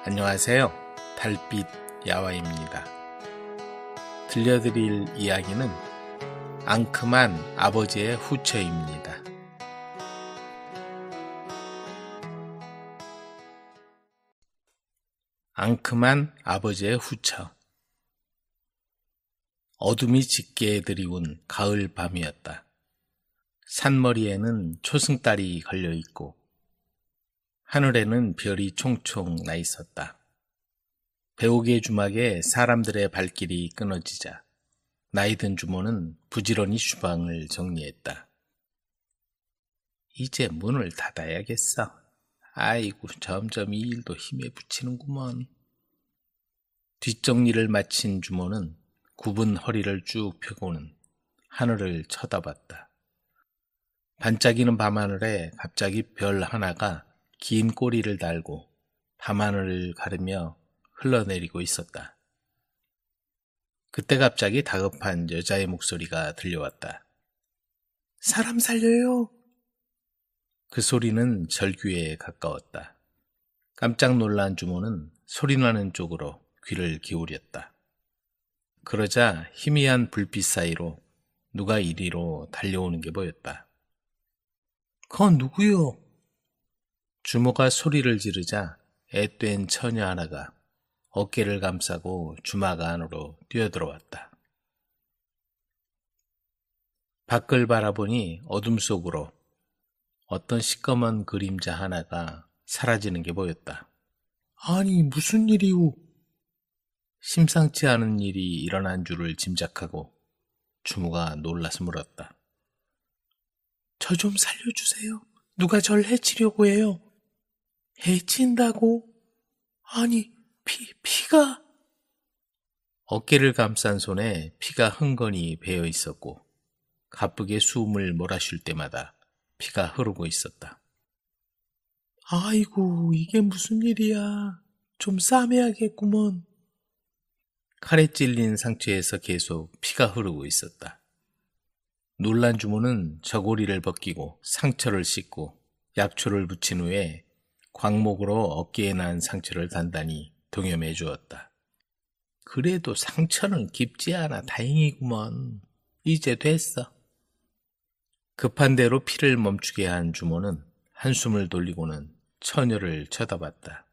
안녕하세요. 달빛 야와입니다. 들려드릴 이야기는 앙큼한 아버지의 후처입니다. 앙큼한 아버지의 후처. 어둠이 짙게 들이운 가을 밤이었다. 산머리에는 초승달이 걸려있고 하늘에는 별이 총총 나 있었다. 배옥의 주막에 사람들의 발길이 끊어지자 나이든 주모는 부지런히 주방을 정리했다. 이제 문을 닫아야겠어. 아이고, 점점 이 일도 힘에 부치는구먼. 뒷정리를 마친 주모는 굽은 허리를 쭉 펴고는 하늘을 쳐다봤다. 반짝이는 밤하늘에 갑자기 별 하나가 긴 꼬리를 달고 밤하늘을 가르며 흘러내리고 있었다. 그때 갑자기 다급한 여자의 목소리가 들려왔다. 사람 살려요! 그 소리는 절규에 가까웠다. 깜짝 놀란 주모는 소리나는 쪽으로 귀를 기울였다. 그러자 희미한 불빛 사이로 누가 이리로 달려오는 게 보였다. 그건 누구요? 주모가 소리를 지르자 앳된 처녀 하나가 어깨를 감싸고 주막 안으로 뛰어들어왔다. 밖을 바라보니 어둠 속으로 어떤 시꺼먼 그림자 하나가 사라지는 게 보였다. 아니, 무슨 일이오? 심상치 않은 일이 일어난 줄을 짐작하고 주모가 놀라서 물었다. 저 좀 살려주세요. 누가 절 해치려고 해요. 해친다고? 아니, 피가... 어깨를 감싼 손에 피가 흥건히 배어 있었고 가쁘게 숨을 몰아쉴 때마다 피가 흐르고 있었다. 아이고, 이게 무슨 일이야. 좀 싸매야겠구먼. 칼에 찔린 상처에서 계속 피가 흐르고 있었다. 놀란 주모는 저고리를 벗기고 상처를 씻고 약초를 붙인 후에 광목으로 어깨에 난 상처를 단단히 동여매 주었다. 그래도 상처는 깊지 않아 다행이구먼. 이제 됐어. 급한 대로 피를 멈추게 한 주모는 한숨을 돌리고는 처녀를 쳐다봤다.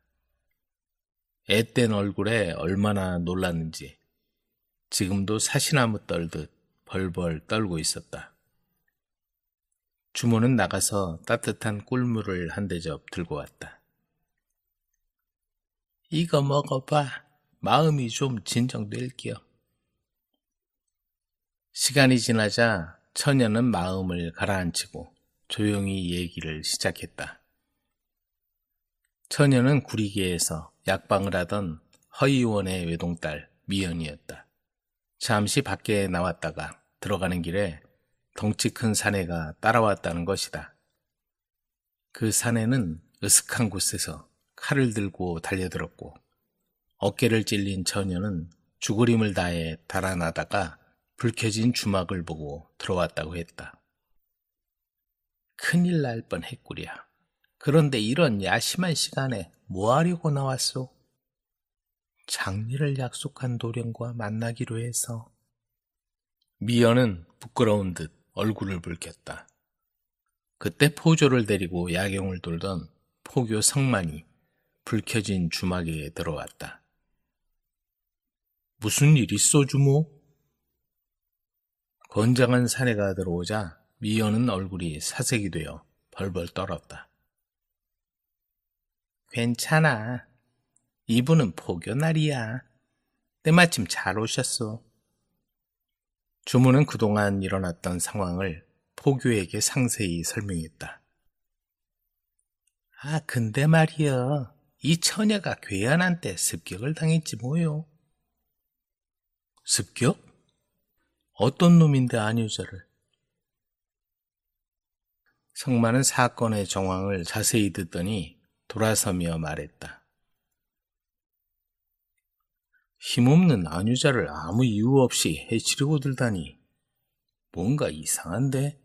앳된 얼굴에 얼마나 놀랐는지 지금도 사시나무 떨듯 벌벌 떨고 있었다. 주모는 나가서 따뜻한 꿀물을 한 대접 들고 왔다. 이거 먹어봐. 마음이 좀 진정될게요. 시간이 지나자 처녀는 마음을 가라앉히고 조용히 얘기를 시작했다. 처녀는 구리개에서 약방을 하던 허이원의 외동딸 미연이었다. 잠시 밖에 나왔다가 들어가는 길에 덩치 큰 사내가 따라왔다는 것이다. 그 사내는 으슥한 곳에서 칼을 들고 달려들었고 어깨를 찔린 처녀는 죽으림을 다해 달아나다가 불 켜진 주막을 보고 들어왔다고 했다. 큰일 날 뻔했구려. 그런데 이런 야심한 시간에 뭐 하려고 나왔소? 장례를 약속한 도련과 만나기로 해서. 미연은 부끄러운 듯 얼굴을 붉혔다. 그때 포조를 데리고 야경을 돌던 포교 성만이 불 켜진 주막에 들어왔다. 무슨 일 있어, 주모? 건장한 사내가 들어오자 미연은 얼굴이 사색이 되어 벌벌 떨었다. 괜찮아. 이분은 포교날이야. 때마침 잘 오셨어. 주모는 그동안 일어났던 상황을 포교에게 상세히 설명했다. 아, 근데 말이여. 이 처녀가 괴한한테 습격을 당했지 뭐요. 습격? 어떤 놈인데 안유자를? 성만은 사건의 정황을 자세히 듣더니 돌아서며 말했다. 힘없는 안유자를 아무 이유 없이 해치려고 들다니 뭔가 이상한데?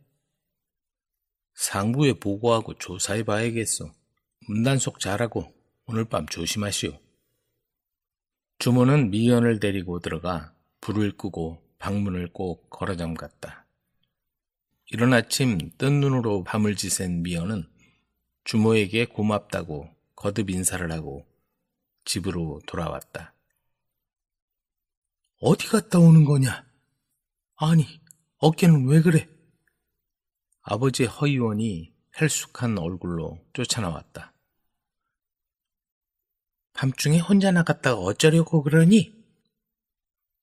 상부에 보고하고 조사해 봐야겠어. 문단속 잘하고 오늘 밤 조심하시오. 주모는 미연을 데리고 들어가 불을 끄고 방문을 꼭 걸어 잠갔다. 이른 아침 뜬 눈으로 밤을 지샌 미연은 주모에게 고맙다고 거듭 인사를 하고 집으로 돌아왔다. 어디 갔다 오는 거냐? 아니, 어깨는 왜 그래? 아버지 허이원이 헬쑥한 얼굴로 쫓아나왔다. 밤중에 혼자 나갔다가 어쩌려고 그러니?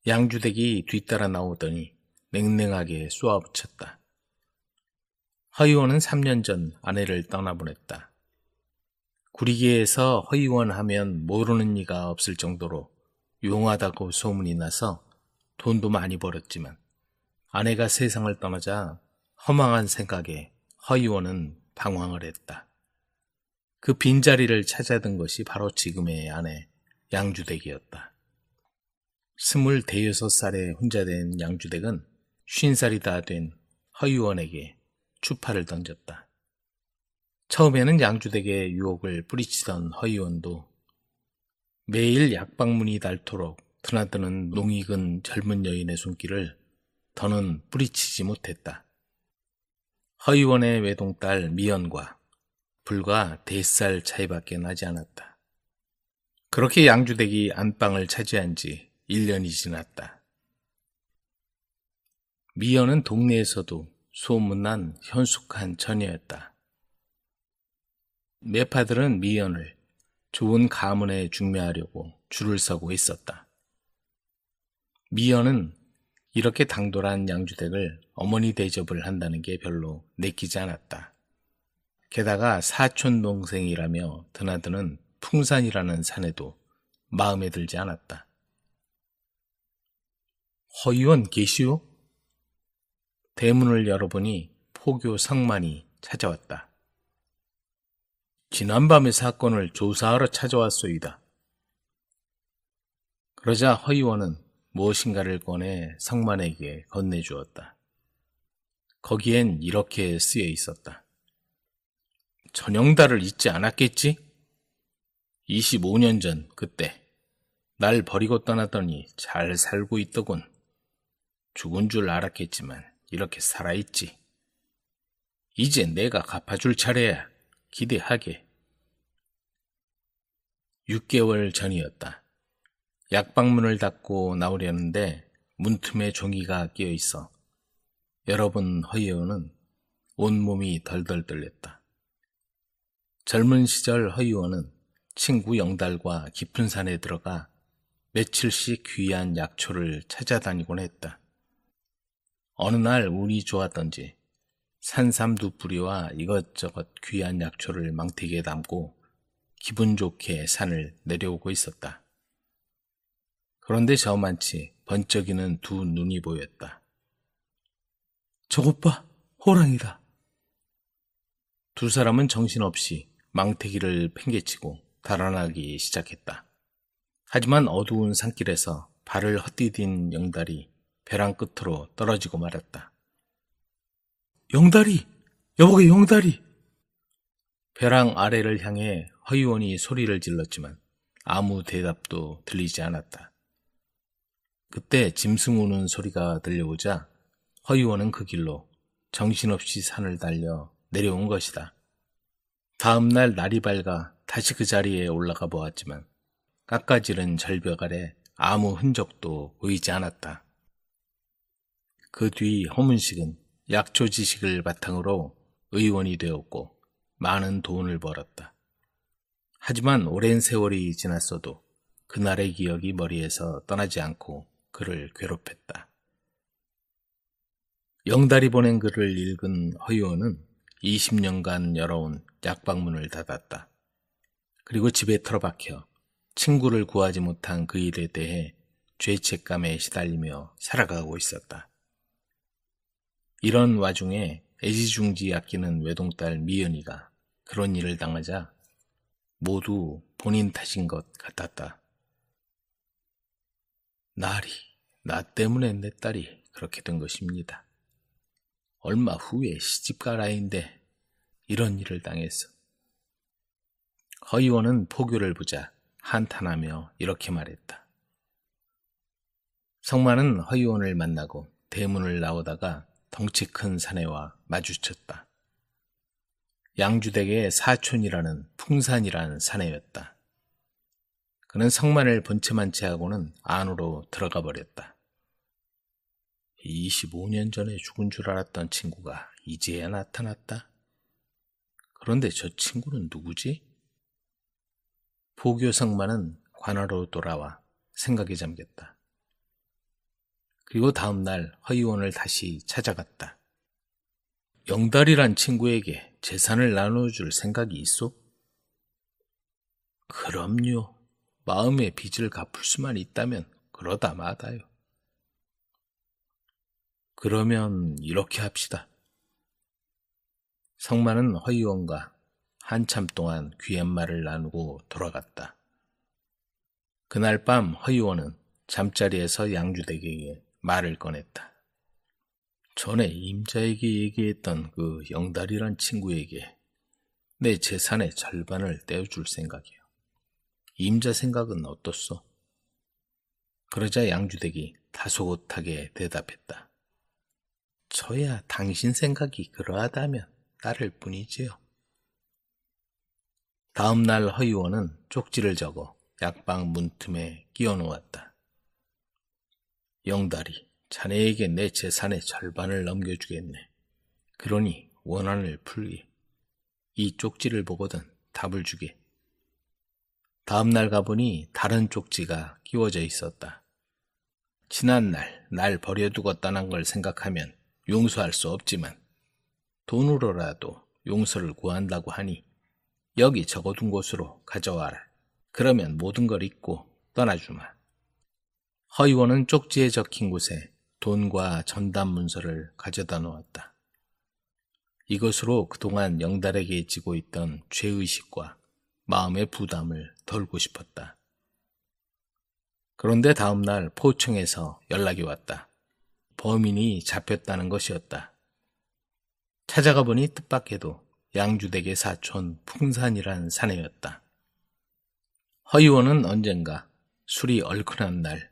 양주댁이 뒤따라 나오더니 냉랭하게 쏘아붙였다. 허이원은 3년 전 아내를 떠나보냈다. 구리기에서 허이원 하면 모르는 이가 없을 정도로 용하다고 소문이 나서 돈도 많이 벌었지만 아내가 세상을 떠나자 허망한 생각에 허이원은 방황을 했다. 그 빈자리를 찾아든 것이 바로 지금의 아내 양주댁이었다. 26살에 혼자 된 양주댁은 50살이 다 된 허이원에게 추파를 던졌다. 처음에는 양주댁의 유혹을 뿌리치던 허이원도 매일 약방문이 닳도록 드나드는 농익은 젊은 여인의 손길을 더는 뿌리치지 못했다. 허이원의 외동딸 미연과 불과 4살 차이밖에 나지 않았다. 그렇게 양주댁이 안방을 차지한 지 1년이 지났다. 미연은 동네에서도 소문난 현숙한 처녀였다. 매파들은 미연을 좋은 가문에 중매하려고 줄을 서고 있었다. 미연은 이렇게 당돌한 양주댁을 어머니 대접을 한다는 게 별로 내키지 않았다. 게다가 사촌 동생이라며 드나드는 풍산이라는 산에도 마음에 들지 않았다. 허이원 계시오? 대문을 열어보니 포교 성만이 찾아왔다. 지난밤의 사건을 조사하러 찾아왔소이다. 그러자 허이원은 무엇인가를 꺼내 성만에게 건네주었다. 거기엔 이렇게 쓰여 있었다. 전영달을 잊지 않았겠지? 25년 전 그때 날 버리고 떠나더니 잘 살고 있더군. 죽은 줄 알았겠지만 이렇게 살아있지. 이제 내가 갚아줄 차례야. 기대하게. 6개월 전이었다. 약방문을 닫고 나오려는데 문틈에 종이가 끼어 있어 열어본 허이원은 온몸이 덜덜 떨렸다. 젊은 시절 허이원은 친구 영달과 깊은 산에 들어가 며칠씩 귀한 약초를 찾아다니곤 했다. 어느 날 운이 좋았던지 산삼 2뿌리와 이것저것 귀한 약초를 망태기에 담고 기분 좋게 산을 내려오고 있었다. 그런데 저만치 번쩍이는 두 눈이 보였다. 저것 봐, 호랑이다. 두 사람은 정신없이 망태기를 팽개치고 달아나기 시작했다. 하지만 어두운 산길에서 발을 헛디딘 영달이 벼랑 끝으로 떨어지고 말았다. 영달이! 여보게 영달이! 벼랑 아래를 향해 허이원이 소리를 질렀지만 아무 대답도 들리지 않았다. 그때 짐승 우는 소리가 들려오자 허이원은 그 길로 정신없이 산을 달려 내려온 것이다. 다음 날 날이 밝아 다시 그 자리에 올라가 보았지만 깎아지른 절벽 아래 아무 흔적도 보이지 않았다. 그 뒤 허문식은 약초 지식을 바탕으로 의원이 되었고 많은 돈을 벌었다. 하지만 오랜 세월이 지났어도 그날의 기억이 머리에서 떠나지 않고 그를 괴롭혔다. 영달이 보낸 글을 읽은 허이원은 20년간 열어온 약방문을 닫았다. 그리고 집에 틀어박혀 친구를 구하지 못한 그 일에 대해 죄책감에 시달리며 살아가고 있었다. 이런 와중에 애지중지 아끼는 외동딸 미연이가 그런 일을 당하자 모두 본인 탓인 것 같았다. 나 때문에 내 딸이 그렇게 된 것입니다. 얼마 후에 시집갈 아이인데 이런 일을 당했어. 허이원은 포교를 보자 한탄하며 이렇게 말했다. 성만은 허이원을 만나고 대문을 나오다가 덩치 큰 사내와 마주쳤다. 양주댁의 사촌이라는 풍산이라는 사내였다. 그는 성만을 본체만 채하고는 안으로 들어가 버렸다. 25년 전에 죽은 줄 알았던 친구가 이제야 나타났다. 그런데 저 친구는 누구지? 포교 성만은 관하로 돌아와 생각에 잠겼다. 그리고 다음 날 허이원을 다시 찾아갔다. 영달이란 친구에게 재산을 나눠줄 생각이 있어? 그럼요. 마음의 빚을 갚을 수만 있다면 그러다 마다요. 그러면 이렇게 합시다. 성만은 허이원과 한참 동안 귀한 말을 나누고 돌아갔다. 그날 밤 허이원은 잠자리에서 양주댁에게 말을 꺼냈다. 전에 임자에게 얘기했던 그 영달이란 친구에게 내 재산의 절반을 떼어줄 생각이요. 임자 생각은 어떻소? 그러자 양주댁이 다소곳하게 대답했다. 저야 당신 생각이 그러하다면 따를 뿐이지요. 다음 날 허이원은 쪽지를 적어 약방 문틈에 끼워 놓았다. 영달이, 자네에게 내 재산의 절반을 넘겨주겠네. 그러니 원한을 풀게. 이 쪽지를 보거든 답을 주게. 다음 날 가보니 다른 쪽지가 끼워져 있었다. 지난날 날 버려두고 떠난 걸 생각하면 용서할 수 없지만 돈으로라도 용서를 구한다고 하니 여기 적어둔 곳으로 가져와라. 그러면 모든 걸 잊고 떠나주마. 허이원은 쪽지에 적힌 곳에 돈과 전담 문서를 가져다 놓았다. 이것으로 그동안 영달에게 지고 있던 죄의식과 마음의 부담을 덜고 싶었다. 그런데 다음 날 포청에서 연락이 왔다. 범인이 잡혔다는 것이었다. 찾아가 보니 뜻밖에도 양주댁의 사촌 풍산이란 사내였다. 허이원은 언젠가 술이 얼큰한 날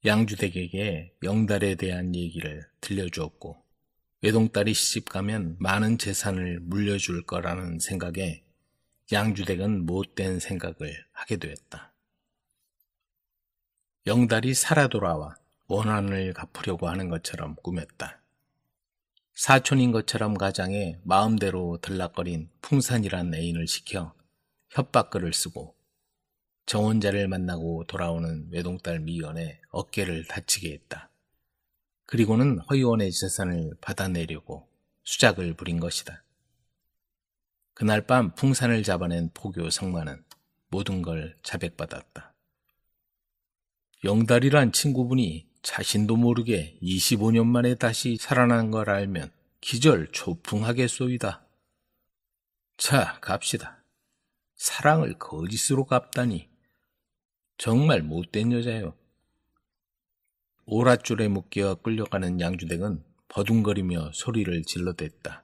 양주댁에게 영달에 대한 얘기를 들려주었고 외동딸이 시집가면 많은 재산을 물려줄 거라는 생각에 양주댁은 못된 생각을 하게 되었다. 영달이 살아 돌아와 원한을 갚으려고 하는 것처럼 꾸몄다. 사촌인 것처럼 가장에 마음대로 들락거린 풍산이란 애인을 시켜 협박글을 쓰고 정혼자를 만나고 돌아오는 외동딸 미연의 어깨를 다치게 했다. 그리고는 허이원의 재산을 받아내려고 수작을 부린 것이다. 그날 밤 풍산을 잡아낸 포교 성만은 모든 걸 자백받았다. 영달이란 친구분이 자신도 모르게 25년 만에 다시 살아난 걸 알면 기절초풍하겠소이다. 자, 갑시다. 사랑을 거짓으로 갚다니. 정말 못된 여자요. 오랏줄에 묶여 끌려가는 양주댁은 버둥거리며 소리를 질러댔다.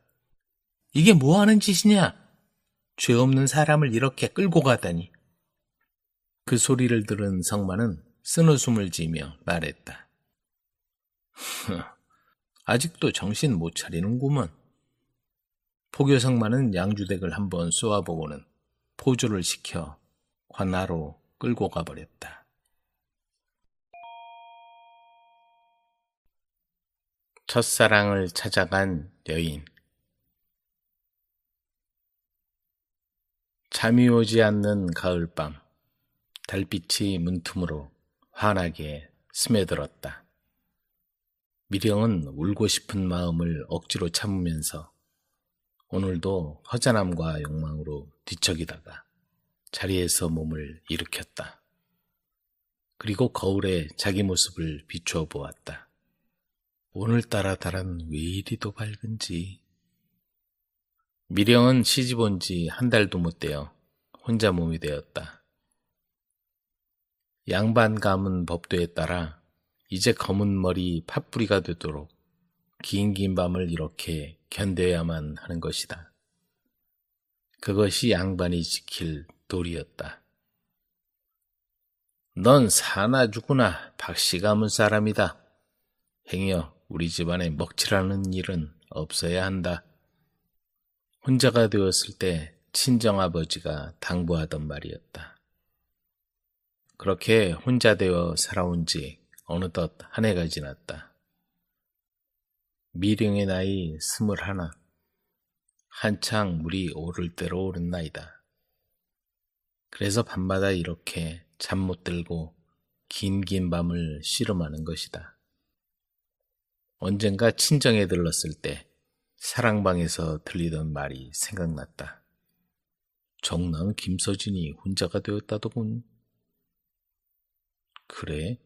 이게 뭐하는 짓이냐? 죄 없는 사람을 이렇게 끌고 가다니. 그 소리를 들은 성만은 쓴웃음을 지으며 말했다. 아직도 정신 못 차리는구먼. 포교 성만은 양주댁을 한번 쏘아보고는 포조를 시켜 관하로 끌고 가버렸다. 첫사랑을 찾아간 여인. 잠이 오지 않는 가을밤, 달빛이 문틈으로 환하게 스며들었다. 미령은 울고 싶은 마음을 억지로 참으면서 오늘도 허전함과 욕망으로 뒤척이다가 자리에서 몸을 일으켰다. 그리고 거울에 자기 모습을 비추어 보았다. 오늘따라 달은 왜 이리도 밝은지. 미령은 시집 온 지 한 달도 못 되어 혼자 몸이 되었다. 양반 가문 법도에 따라 이제 검은 머리 팥뿌리가 되도록 긴 밤을 이렇게 견뎌야만 하는 것이다. 그것이 양반이 지킬 도리였다. 넌 사나 죽으나 박씨 가문 사람이다. 행여 우리 집안에 먹칠하는 일은 없어야 한다. 혼자가 되었을 때 친정아버지가 당부하던 말이었다. 그렇게 혼자 되어 살아온 지 어느덧 한 해가 지났다. 미령의 나이 21, 한창 물이 오를 대로 오른 나이다. 그래서 밤마다 이렇게 잠 못 들고 긴 밤을 씨름하는 것이다. 언젠가 친정에 들렀을 때 사랑방에서 들리던 말이 생각났다. 정남 김서진이 혼자가 되었다더군. 그래?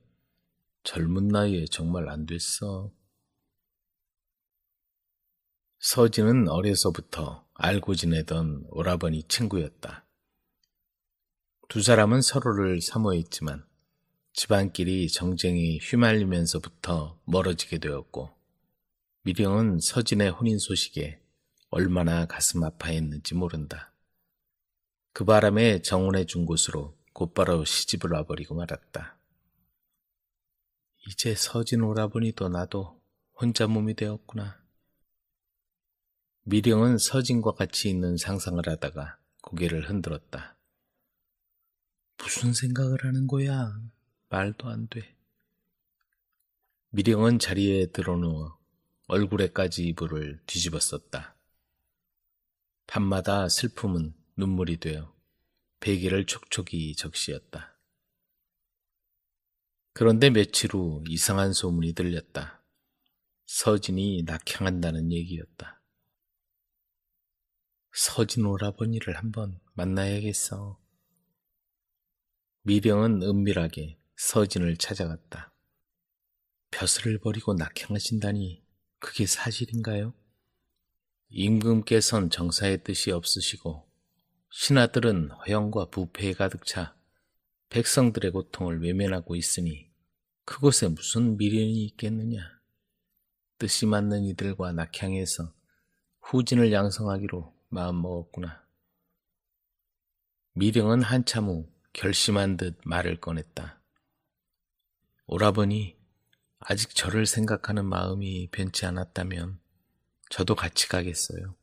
젊은 나이에 정말 안 됐어. 서진은 어려서부터 알고 지내던 오라버니 친구였다. 두 사람은 서로를 사모했지만 집안끼리 정쟁이 휘말리면서부터 멀어지게 되었고, 미령은 서진의 혼인 소식에 얼마나 가슴 아파했는지 모른다. 그 바람에 정혼해 준 곳으로 곧바로 시집을 와버리고 말았다. 이제 서진 오라버니도 나도 혼자 몸이 되었구나. 미령은 서진과 같이 있는 상상을 하다가 고개를 흔들었다. 무슨 생각을 하는 거야? 말도 안 돼. 미령은 자리에 드러누워 얼굴에까지 이불을 뒤집었었다. 밤마다 슬픔은 눈물이 되어 베개를 촉촉이 적시었다. 그런데 며칠 후 이상한 소문이 들렸다. 서진이 낙향한다는 얘기였다. 서진 오라버니를 한번 만나야겠어. 미령은 은밀하게 서진을 찾아갔다. 벼슬을 버리고 낙향하신다니 그게 사실인가요? 임금께선 정사의 뜻이 없으시고 신하들은 허영과 부패에 가득 차 백성들의 고통을 외면하고 있으니 그곳에 무슨 미련이 있겠느냐. 뜻이 맞는 이들과 낙향해서 후진을 양성하기로 마음먹었구나. 미령은 한참 후 결심한 듯 말을 꺼냈다. 오라버니, 아직 저를 생각하는 마음이 변치 않았다면 저도 같이 가겠어요.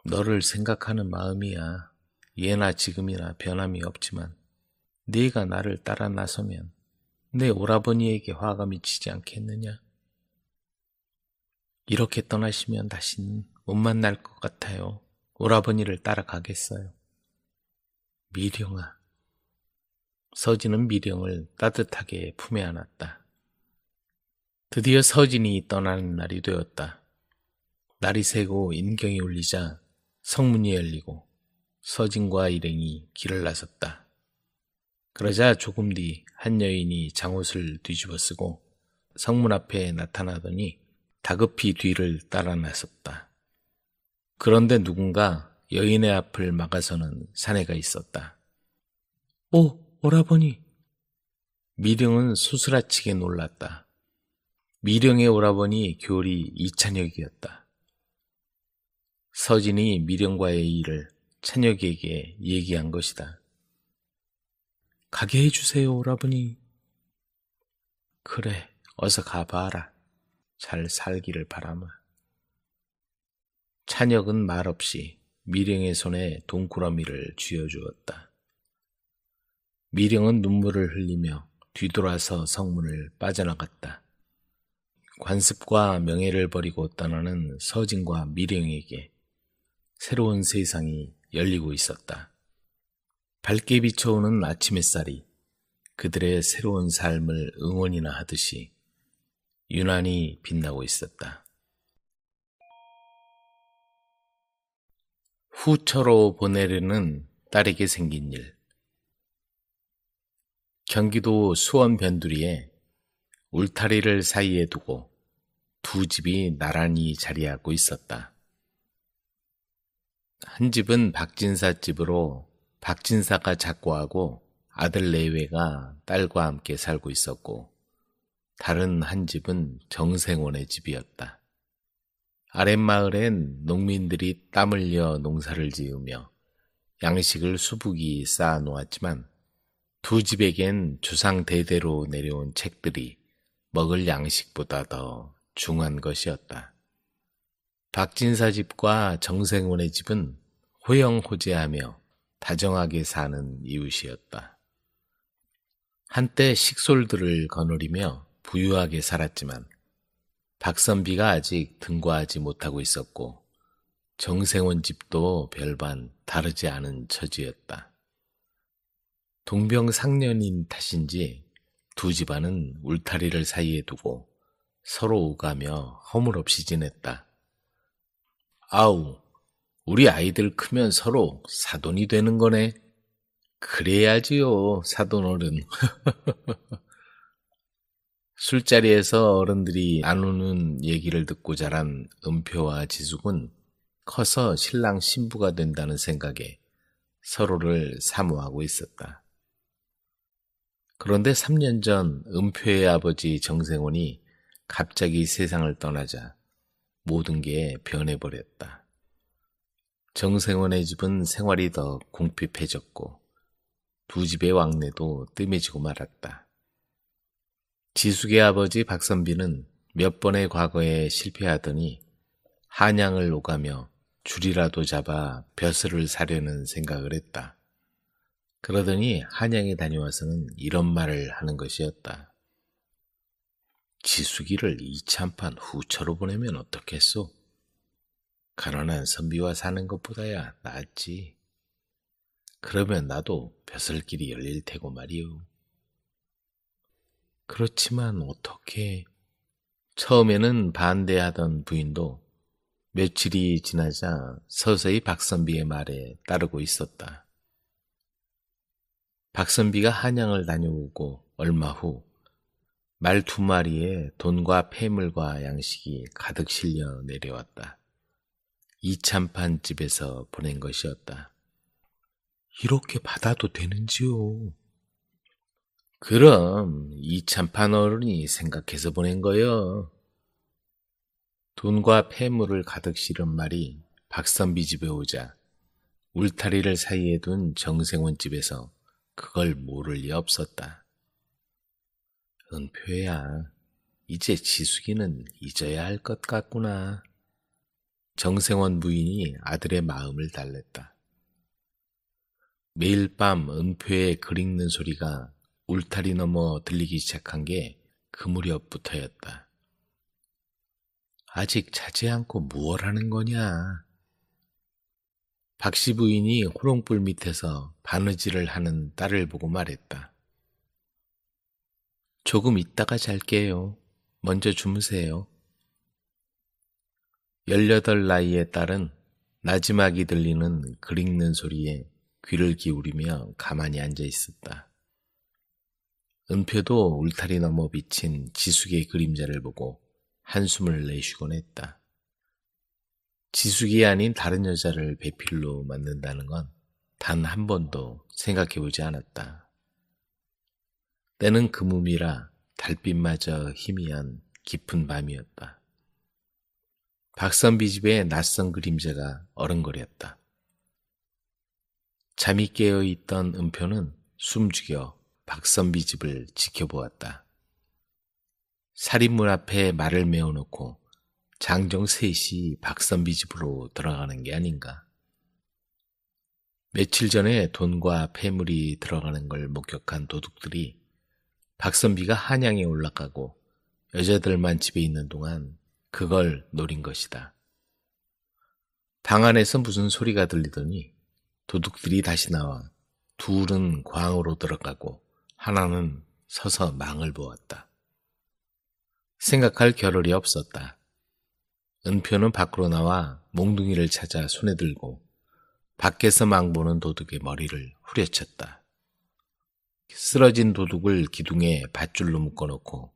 너를 생각하는 마음이야 예나 지금이나 변함이 없지만 네가 나를 따라 나서면 내 오라버니에게 화가 미치지 않겠느냐? 이렇게 떠나시면 다시는 못 만날 것 같아요. 오라버니를 따라가겠어요. 미령아. 서진은 미령을 따뜻하게 품에 안았다. 드디어 서진이 떠나는 날이 되었다. 날이 새고 인경이 울리자 성문이 열리고 서진과 일행이 길을 나섰다. 그러자 조금 뒤 한 여인이 장옷을 뒤집어 쓰고 성문 앞에 나타나더니 다급히 뒤를 따라 나섰다. 그런데 누군가 여인의 앞을 막아서는 사내가 있었다. 오, 오라버니! 미령은 소스라치게 놀랐다. 미령의 오라버니 교리 이찬혁이었다. 서진이 미령과의 일을 찬혁에게 얘기한 것이다. 가게 해주세요, 오라버니. 그래, 어서 가봐라. 잘 살기를 바라마. 찬혁은 말없이 미령의 손에 돈꾸러미를 쥐어주었다. 미령은 눈물을 흘리며 뒤돌아서 성문을 빠져나갔다. 관습과 명예를 버리고 떠나는 서진과 미령에게 새로운 세상이 열리고 있었다. 밝게 비춰오는 아침 햇살이 그들의 새로운 삶을 응원이나 하듯이 유난히 빛나고 있었다. 후처로 보내려는 딸에게 생긴 일. 경기도 수원 변두리에 울타리를 사이에 두고 두 집이 나란히 자리하고 있었다. 한 집은 박진사 집으로 박진사가 작고하고 아들 내외가 딸과 함께 살고 있었고, 다른 한 집은 정생원의 집이었다. 아랫마을엔 농민들이 땀 흘려 농사를 지으며 양식을 수북이 쌓아 놓았지만 두 집에겐 주상 대대로 내려온 책들이 먹을 양식보다 더 중한 것이었다. 박진사 집과 정생원의 집은 호영호재하며 다정하게 사는 이웃이었다. 한때 식솔들을 거느리며 부유하게 살았지만 박선비가 아직 등과하지 못하고 있었고 정생원 집도 별반 다르지 않은 처지였다. 동병상련인 탓인지 두 집안은 울타리를 사이에 두고 서로 오가며 허물없이 지냈다. 아우, 우리 아이들 크면 서로 사돈이 되는 거네. 그래야지요, 사돈어른. 술자리에서 어른들이 나누는 얘기를 듣고 자란 은표와 지숙은 커서 신랑 신부가 된다는 생각에 서로를 사모하고 있었다. 그런데 3년 전 은표의 아버지 정생원이 갑자기 세상을 떠나자 모든 게 변해버렸다. 정생원의 집은 생활이 더 궁핍해졌고 두 집의 왕래도 뜸해지고 말았다. 지숙의 아버지 박선비는 몇 번의 과거에 실패하더니 한양을 오가며 줄이라도 잡아 벼슬을 사려는 생각을 했다. 그러더니 한양에 다녀와서는 이런 말을 하는 것이었다. 지숙이를 이참판 후처로 보내면 어떻겠소? 가난한 선비와 사는 것보다야 낫지. 그러면 나도 벼슬길이 열릴 테고 말이오. 그렇지만 어떻게? 처음에는 반대하던 부인도 며칠이 지나자 서서히 박선비의 말에 따르고 있었다. 박선비가 한양을 다녀오고 얼마 후 말 2마리에 돈과 폐물과 양식이 가득 실려 내려왔다. 이참판 집에서 보낸 것이었다. 이렇게 받아도 되는지요? 그럼 이참판 어른이 생각해서 보낸 거요. 돈과 폐물을 가득 실은 말이 박선비 집에 오자 울타리를 사이에 둔 정생원 집에서 그걸 모를 리 없었다. 은표야, 이제 지숙이는 잊어야 할 것 같구나. 정생원 부인이 아들의 마음을 달랬다. 매일 밤 은표의 글 읽는 소리가 울타리 넘어 들리기 시작한 게 그 무렵부터였다. 아직 자지 않고 무얼 하는 거냐? 박씨 부인이 호롱불 밑에서 바느질을 하는 딸을 보고 말했다. 조금 있다가 잘게요. 먼저 주무세요. 18 나이의 딸은 나지막이 들리는 글 읽는 소리에 귀를 기울이며 가만히 앉아 있었다. 은표도 울타리 넘어 비친 지숙의 그림자를 보고 한숨을 내쉬곤 했다. 지숙이 아닌 다른 여자를 배필로 만든다는 건 단 한 번도 생각해보지 않았다. 때는 금음이라 달빛마저 희미한 깊은 밤이었다. 박선비 집의 낯선 그림자가 어른거렸다. 잠이 깨어있던 은표는 숨죽여 박선비 집을 지켜보았다. 살인문 앞에 말을 메워놓고 장정 셋이 박선비 집으로 들어가는 게 아닌가. 며칠 전에 돈과 폐물이 들어가는 걸 목격한 도둑들이 박선비가 한양에 올라가고 여자들만 집에 있는 동안 그걸 노린 것이다. 방 안에서 무슨 소리가 들리더니 도둑들이 다시 나와 둘은 광으로 들어가고 하나는 서서 망을 보았다. 생각할 겨를이 없었다. 은표는 밖으로 나와 몽둥이를 찾아 손에 들고 밖에서 망보는 도둑의 머리를 후려쳤다. 쓰러진 도둑을 기둥에 밧줄로 묶어놓고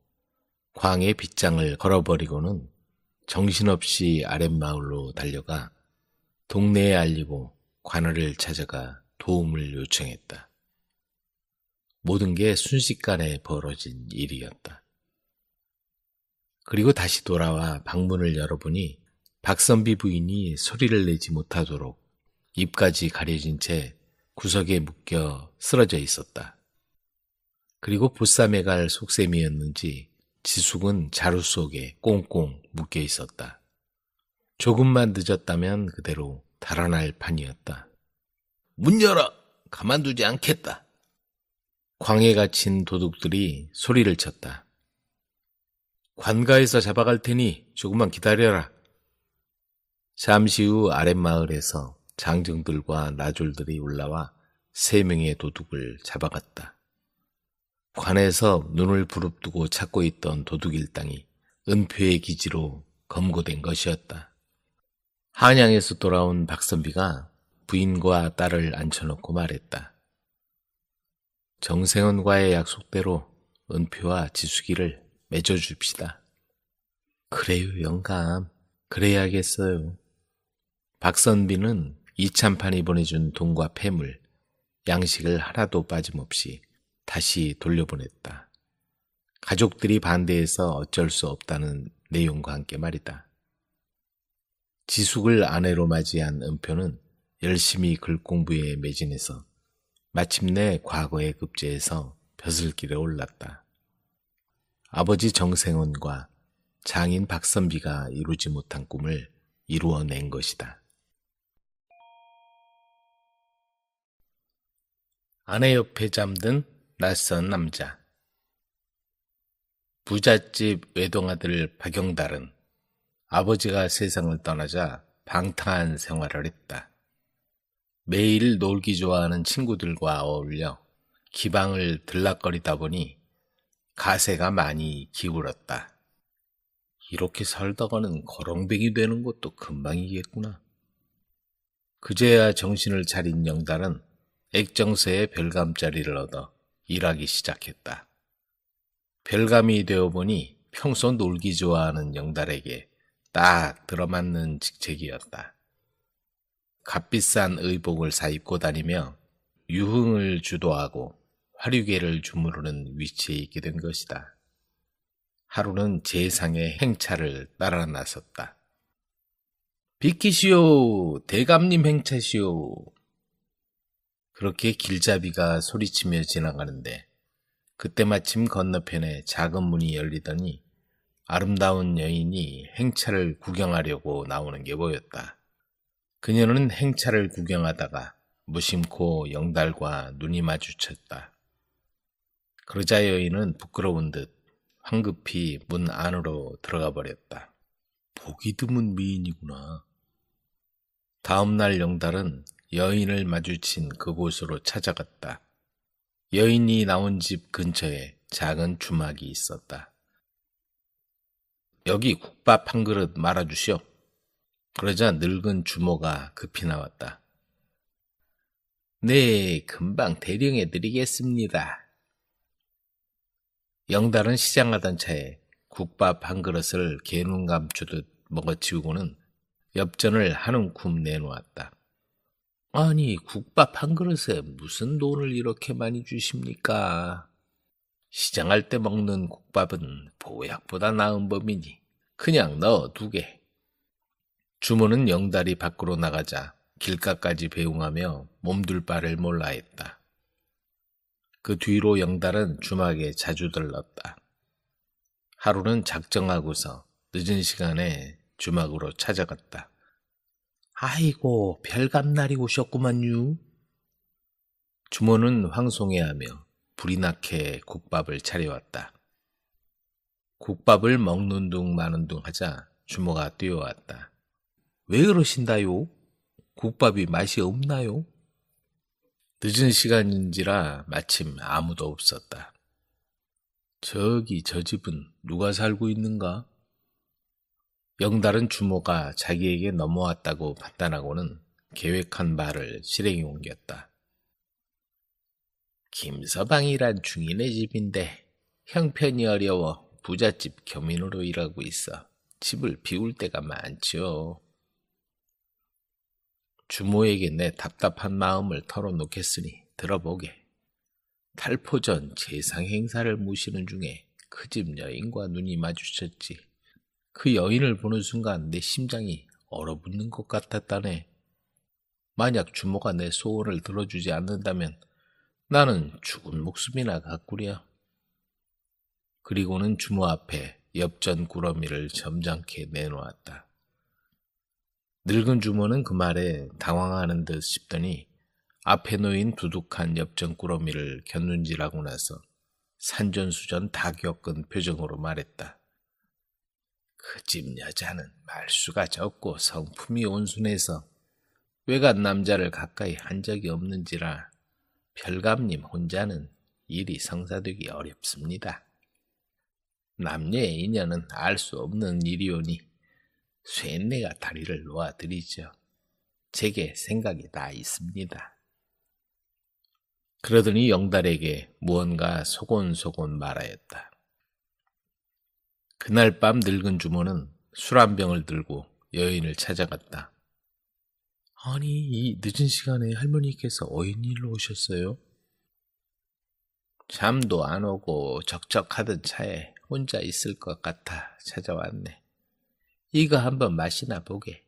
광에 빗장을 걸어버리고는 정신없이 아랫마을로 달려가 동네에 알리고 관할을 찾아가 도움을 요청했다. 모든 게 순식간에 벌어진 일이었다. 그리고 다시 돌아와 방문을 열어보니 박선비 부인이 소리를 내지 못하도록 입까지 가려진 채 구석에 묶여 쓰러져 있었다. 그리고 보쌈에 갈 속셈이었는지 지숙은 자루 속에 꽁꽁 묶여 있었다. 조금만 늦었다면 그대로 달아날 판이었다. 문 열어! 가만두지 않겠다. 광에 갇힌 도둑들이 소리를 쳤다. 관가에서 잡아갈 테니 조금만 기다려라. 잠시 후 아랫마을에서 장정들과 나졸들이 올라와 3명의 도둑을 잡아갔다. 관에서 눈을 부릅뜨고 찾고 있던 도둑 일당이 은표의 기지로 검거된 것이었다. 한양에서 돌아온 박선비가 부인과 딸을 앉혀놓고 말했다. 정생원과의 약속대로 은표와 지숙이를 맺어줍시다. 그래요, 영감. 그래야겠어요. 박선비는 이참판이 보내준 돈과 폐물, 양식을 하나도 빠짐없이 다시 돌려보냈다. 가족들이 반대해서 어쩔 수 없다는 내용과 함께 말이다. 지숙을 아내로 맞이한 은표는 열심히 글 공부에 매진해서 마침내 과거에 급제해서 벼슬길에 올랐다. 아버지 정생원과 장인 박선비가 이루지 못한 꿈을 이루어낸 것이다. 아내 옆에 잠든 낯선 남자. 부잣집 외동아들 박영달은 아버지가 세상을 떠나자 방탕한 생활을 했다. 매일 놀기 좋아하는 친구들과 어울려 기방을 들락거리다 보니 가세가 많이 기울었다. 이렇게 살다가는 거렁뱅이 되는 것도 금방이겠구나. 그제야 정신을 차린 영달은 액정서에 별감자리를 얻어 일하기 시작했다. 별감이 되어보니 평소 놀기 좋아하는 영달에게 딱 들어맞는 직책이었다. 값비싼 의복을 사입고 다니며 유흥을 주도하고 화류계를 주무르는 위치에 있게 된 것이다. 하루는 재상의 행차를 따라 나섰다. 비키시오, 대감님 행차시오. 그렇게 길잡이가 소리치며 지나가는데 그때 마침 건너편에 작은 문이 열리더니 아름다운 여인이 행차를 구경하려고 나오는 게 보였다. 그녀는 행차를 구경하다가 무심코 영달과 눈이 마주쳤다. 그러자 여인은 부끄러운 듯 황급히 문 안으로 들어가 버렸다. 보기 드문 미인이구나. 다음 날 영달은 여인을 마주친 그곳으로 찾아갔다. 여인이 나온 집 근처에 작은 주막이 있었다. 여기 국밥 한 그릇 말아주시오. 그러자 늙은 주모가 급히 나왔다. 네, 금방 대령해 드리겠습니다. 영달은 시장하던 차에 국밥 한 그릇을 개눈 감추듯 먹어치우고는 엽전을 한 움큼 내놓았다. 아니, 국밥 한 그릇에 무슨 돈을 이렇게 많이 주십니까? 시장할 때 먹는 국밥은 보약보다 나은 법이니 그냥 넣어 두게. 주모는 영달이 밖으로 나가자 길가까지 배웅하며 몸둘 바를 몰라 했다. 그 뒤로 영달은 주막에 자주 들렀다. 하루는 작정하고서 늦은 시간에 주막으로 찾아갔다. 아이고, 별감날이 오셨구만요. 주모는 황송해하며 불이 나게 국밥을 차려왔다. 국밥을 먹는 둥 마는 둥 하자 주모가 뛰어왔다. 왜 그러신다요? 국밥이 맛이 없나요? 늦은 시간인지라 마침 아무도 없었다. 저기 저 집은 누가 살고 있는가? 영달은 주모가 자기에게 넘어왔다고 판단하고는 계획한 바를 실행에 옮겼다. 김서방이란 중인의 집인데 형편이 어려워 부잣집 겸인으로 일하고 있어 집을 비울 때가 많지요. 주모에게 내 답답한 마음을 털어놓겠으니 들어보게. 탈포 전 재상 행사를 모시는 중에 그 집 여인과 눈이 마주쳤지. 그 여인을 보는 순간 내 심장이 얼어붙는 것 같았다네. 만약 주모가 내 소원을 들어주지 않는다면 나는 죽은 목숨이나 가꾸랴. 그리고는 주모 앞에 엽전 꾸러미를 점잖게 내놓았다. 늙은 주모는 그 말에 당황하는 듯 싶더니 앞에 놓인 두둑한 엽전 꾸러미를 곁눈질하고 나서 산전수전 다 겪은 표정으로 말했다. 그 집 여자는 말수가 적고 성품이 온순해서 외간 남자를 가까이 한 적이 없는지라 별감님 혼자는 일이 성사되기 어렵습니다. 남녀의 인연은 알 수 없는 일이오니 쇠내가 다리를 놓아드리죠. 제게 생각이 다 있습니다. 그러더니 영달에게 무언가 소곤소곤 말하였다. 그날 밤 늙은 주모는 술 한 병을 들고 여인을 찾아갔다. 아니, 이 늦은 시간에 할머니께서 어인일로 오셨어요? 잠도 안 오고 적적하던 차에 혼자 있을 것 같아 찾아왔네. 이거 한번 마시나 보게.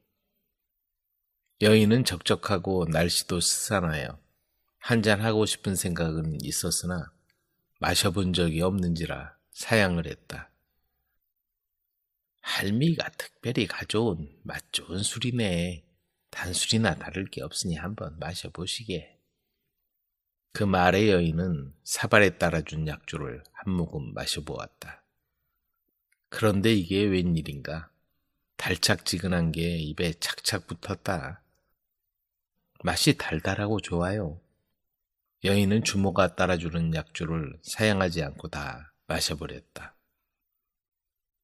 여인은 적적하고 날씨도 스산하여 한잔하고 싶은 생각은 있었으나 마셔본 적이 없는지라 사양을 했다. 할미가 특별히 가져온 맛 좋은 술이네. 단술이나 다를 게 없으니 한번 마셔보시게. 그 말에 여인은 사발에 따라준 약주를 한 모금 마셔보았다. 그런데 이게 웬일인가? 달짝지근한 게 입에 착착 붙었다. 맛이 달달하고 좋아요. 여인은 주모가 따라주는 약주를 사양하지 않고 다 마셔버렸다.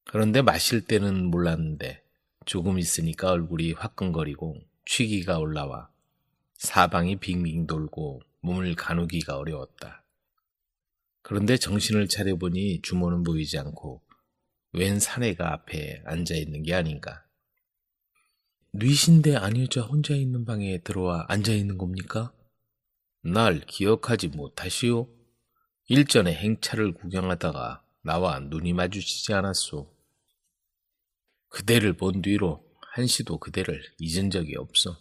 그런데 마실 때는 몰랐는데 조금 있으니까 얼굴이 화끈거리고 취기가 올라와 사방이 빙빙 돌고 몸을 가누기가 어려웠다. 그런데 정신을 차려보니 주모는 보이지 않고 웬 사내가 앞에 앉아있는 게 아닌가. 뉘신데 아니자 혼자 있는 방에 들어와 앉아있는 겁니까? 날 기억하지 못하시오? 일전에 행차를 구경하다가 나와 눈이 마주치지 않았소. 그대를 본 뒤로 한시도 그대를 잊은 적이 없어.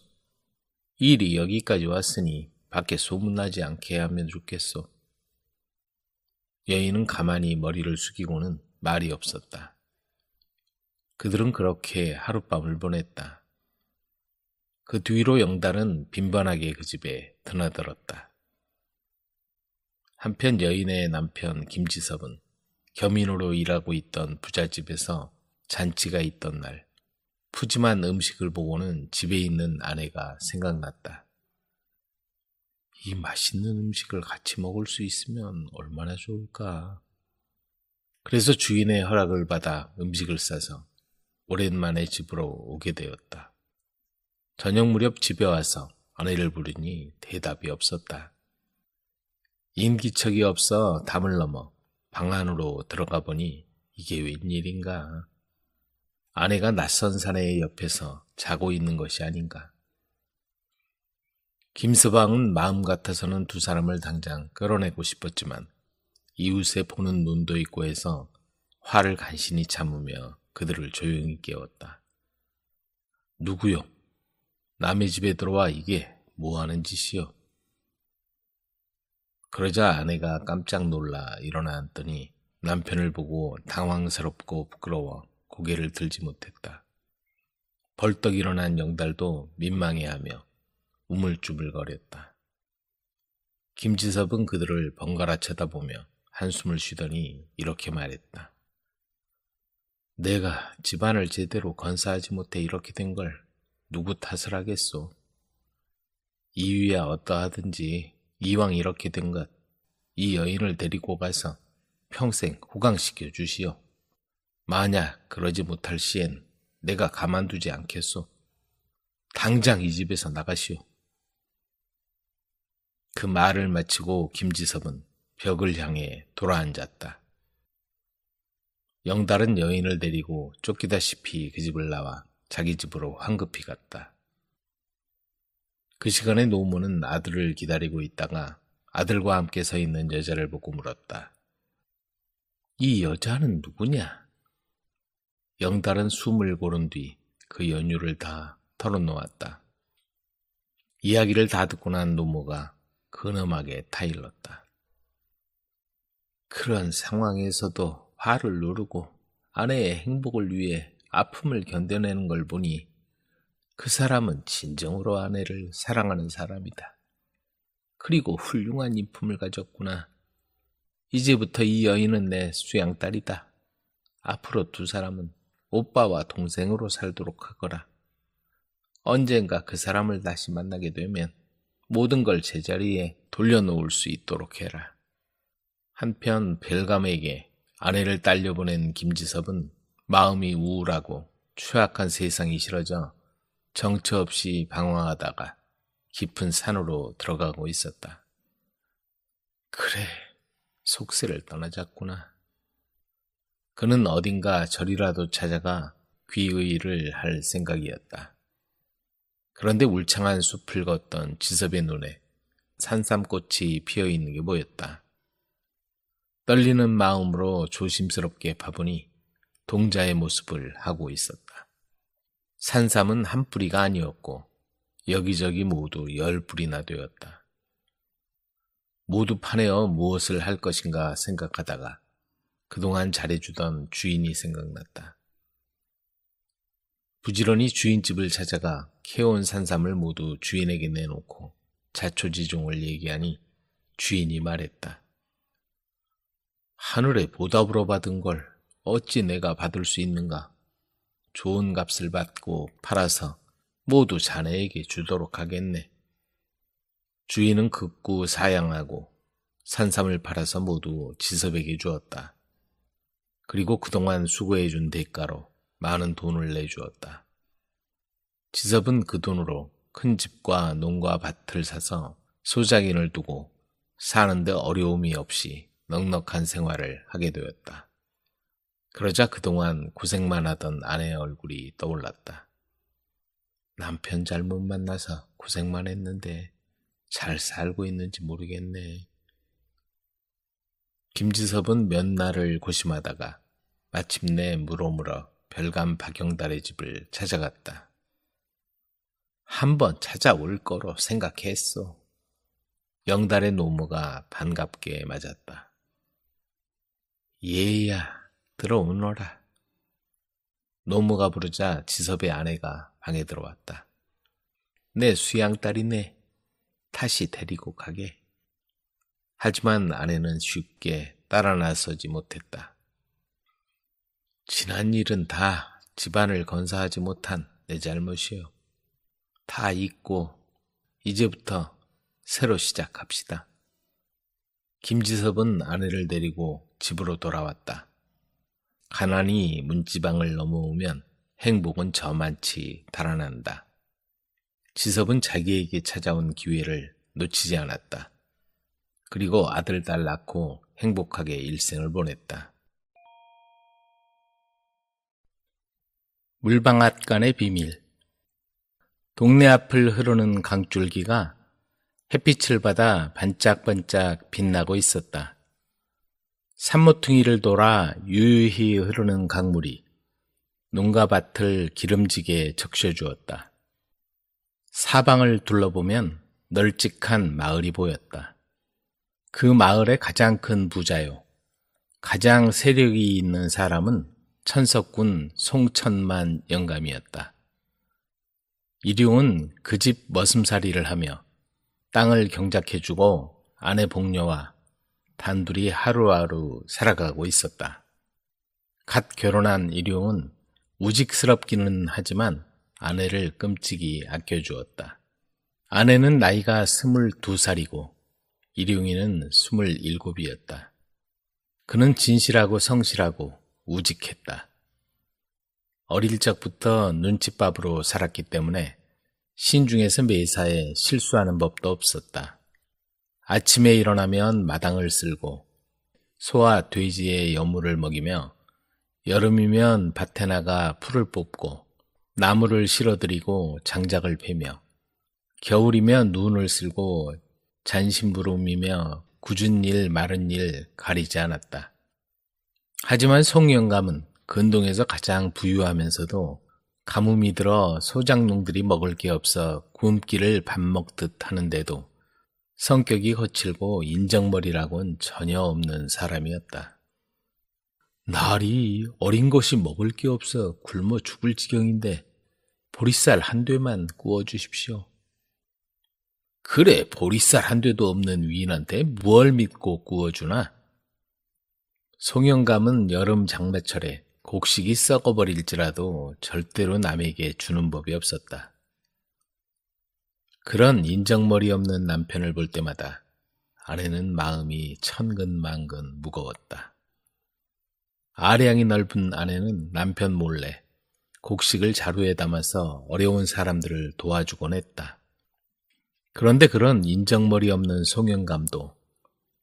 일이 여기까지 왔으니 밖에 소문나지 않게 하면 좋겠소. 여인은 가만히 머리를 숙이고는 말이 없었다. 그들은 그렇게 하룻밤을 보냈다. 그 뒤로 영달은 빈번하게 그 집에 드나들었다. 한편 여인의 남편 김지섭은 겸인으로 일하고 있던 부잣집에서 잔치가 있던 날 푸짐한 음식을 보고는 집에 있는 아내가 생각났다. 이 맛있는 음식을 같이 먹을 수 있으면 얼마나 좋을까. 그래서 주인의 허락을 받아 음식을 싸서 오랜만에 집으로 오게 되었다. 저녁 무렵 집에 와서 아내를 부르니 대답이 없었다. 인기척이 없어 담을 넘어 방 안으로 들어가 보니 이게 웬일인가. 아내가 낯선 사내의 옆에서 자고 있는 것이 아닌가. 김서방은 마음 같아서는 두 사람을 당장 끌어내고 싶었지만 이웃에 보는 눈도 있고 해서 화를 간신히 참으며 그들을 조용히 깨웠다. 누구요? 남의 집에 들어와 이게 뭐하는 짓이요? 그러자 아내가 깜짝 놀라 일어나 앉더니 남편을 보고 당황스럽고 부끄러워 고개를 들지 못했다. 벌떡 일어난 영달도 민망해하며 우물쭈물거렸다. 김지섭은 그들을 번갈아 쳐다보며 한숨을 쉬더니 이렇게 말했다. 내가 집안을 제대로 건사하지 못해 이렇게 된 걸 누구 탓을 하겠소. 이유야 어떠하든지 이왕 이렇게 된 것, 이 여인을 데리고 가서 평생 호강시켜 주시오. 만약 그러지 못할 시엔 내가 가만두지 않겠소. 당장 이 집에서 나가시오. 그 말을 마치고 김지섭은 벽을 향해 돌아앉았다. 영달은 여인을 데리고 쫓기다시피 그 집을 나와 자기 집으로 황급히 갔다. 그 시간에 노무는 아들을 기다리고 있다가 아들과 함께 서 있는 여자를 보고 물었다. 이 여자는 누구냐? 영달은 숨을 고른 뒤 그 연유를 다 털어놓았다. 이야기를 다 듣고 난 노모가 근엄하게 타일렀다. 그런 상황에서도 화를 누르고 아내의 행복을 위해 아픔을 견뎌내는 걸 보니 그 사람은 진정으로 아내를 사랑하는 사람이다. 그리고 훌륭한 인품을 가졌구나. 이제부터 이 여인은 내 수양딸이다. 앞으로 두 사람은 오빠와 동생으로 살도록 하거라. 언젠가 그 사람을 다시 만나게 되면 모든 걸 제자리에 돌려놓을 수 있도록 해라. 한편 벨감에게 아내를 딸려보낸 김지섭은 마음이 우울하고 추악한 세상이 싫어져 정처 없이 방황하다가 깊은 산으로 들어가고 있었다. 그래, 속세를 떠나자꾸나. 그는 어딘가 절이라도 찾아가 귀의를 할 생각이었다. 그런데 울창한 숲을 걷던 지섭의 눈에 산삼꽃이 피어있는 게 보였다. 떨리는 마음으로 조심스럽게 봐보니 동자의 모습을 하고 있었다. 산삼은 한 뿌리가 아니었고 여기저기 모두 10뿌리나 되었다. 모두 파내어 무엇을 할 것인가 생각하다가 그동안 잘해주던 주인이 생각났다. 부지런히 주인집을 찾아가 캐온 산삼을 모두 주인에게 내놓고 자초지종을 얘기하니 주인이 말했다. 하늘에 보답으로 받은 걸 어찌 내가 받을 수 있는가? 좋은 값을 받고 팔아서 모두 자네에게 주도록 하겠네. 주인은 극구 사양하고 산삼을 팔아서 모두 지섭에게 주었다. 그리고 그동안 수고해준 대가로 많은 돈을 내주었다. 지섭은 그 돈으로 큰 집과 농과 밭을 사서 소작인을 두고 사는데 어려움이 없이 넉넉한 생활을 하게 되었다. 그러자 그동안 고생만 하던 아내의 얼굴이 떠올랐다. 남편 잘못 만나서 고생만 했는데 잘 살고 있는지 모르겠네. 김지섭은 몇 날을 고심하다가 마침내 물어물어 별감 박영달의 집을 찾아갔다. 한번 찾아올 거로 생각했어. 영달의 노모가 반갑게 맞았다. 얘야, 들어오너라. 노모가 부르자 지섭의 아내가 방에 들어왔다. 내 수양딸이네. 다시 데리고 가게. 하지만 아내는 쉽게 따라 나서지 못했다. 지난 일은 다 집안을 건사하지 못한 내 잘못이요. 다 잊고 이제부터 새로 시작합시다. 김지섭은 아내를 데리고 집으로 돌아왔다. 가난이 문지방을 넘어오면 행복은 저만치 달아난다. 지섭은 자기에게 찾아온 기회를 놓치지 않았다. 그리고 아들, 딸 낳고 행복하게 일생을 보냈다. 물방앗간의 비밀. 동네 앞을 흐르는 강줄기가 햇빛을 받아 반짝반짝 빛나고 있었다. 산모퉁이를 돌아 유유히 흐르는 강물이 농가 밭을 기름지게 적셔주었다. 사방을 둘러보면 널찍한 마을이 보였다. 그 마을의 가장 큰 부자요. 가장 세력이 있는 사람은 천석군 송천만 영감이었다. 일용은 그 집 머슴살이를 하며 땅을 경작해주고 아내 복녀와 단둘이 하루하루 살아가고 있었다. 갓 결혼한 일용은 우직스럽기는 하지만 아내를 끔찍이 아껴주었다. 아내는 나이가 22살이고 일용이는 27이었다. 그는 진실하고 성실하고 우직했다. 어릴 적부터 눈칫밥으로 살았기 때문에 신중에서 매사에 실수하는 법도 없었다. 아침에 일어나면 마당을 쓸고 소와 돼지의 여물을 먹이며 여름이면 밭에 나가 풀을 뽑고 나무를 실어들이고 장작을 패며 겨울이면 눈을 쓸고 잔심부름이며 굳은 일 마른 일 가리지 않았다. 하지만 송영감은 근동에서 가장 부유하면서도 가뭄이 들어 소작농들이 먹을 게 없어 굶기를 밥 먹듯 하는데도 성격이 거칠고 인정머리라고는 전혀 없는 사람이었다. 날이 어린 것이 먹을 게 없어 굶어 죽을 지경인데 보리쌀 한 되만 구워주십시오. 그래, 보리쌀 한 되도 없는 위인한테 뭘 믿고 구워주나? 송영감은 여름 장마철에 곡식이 썩어버릴지라도 절대로 남에게 주는 법이 없었다. 그런 인정머리 없는 남편을 볼 때마다 아내는 마음이 천근만근 무거웠다. 아량이 넓은 아내는 남편 몰래 곡식을 자루에 담아서 어려운 사람들을 도와주곤 했다. 그런데 그런 인정머리 없는 송영감도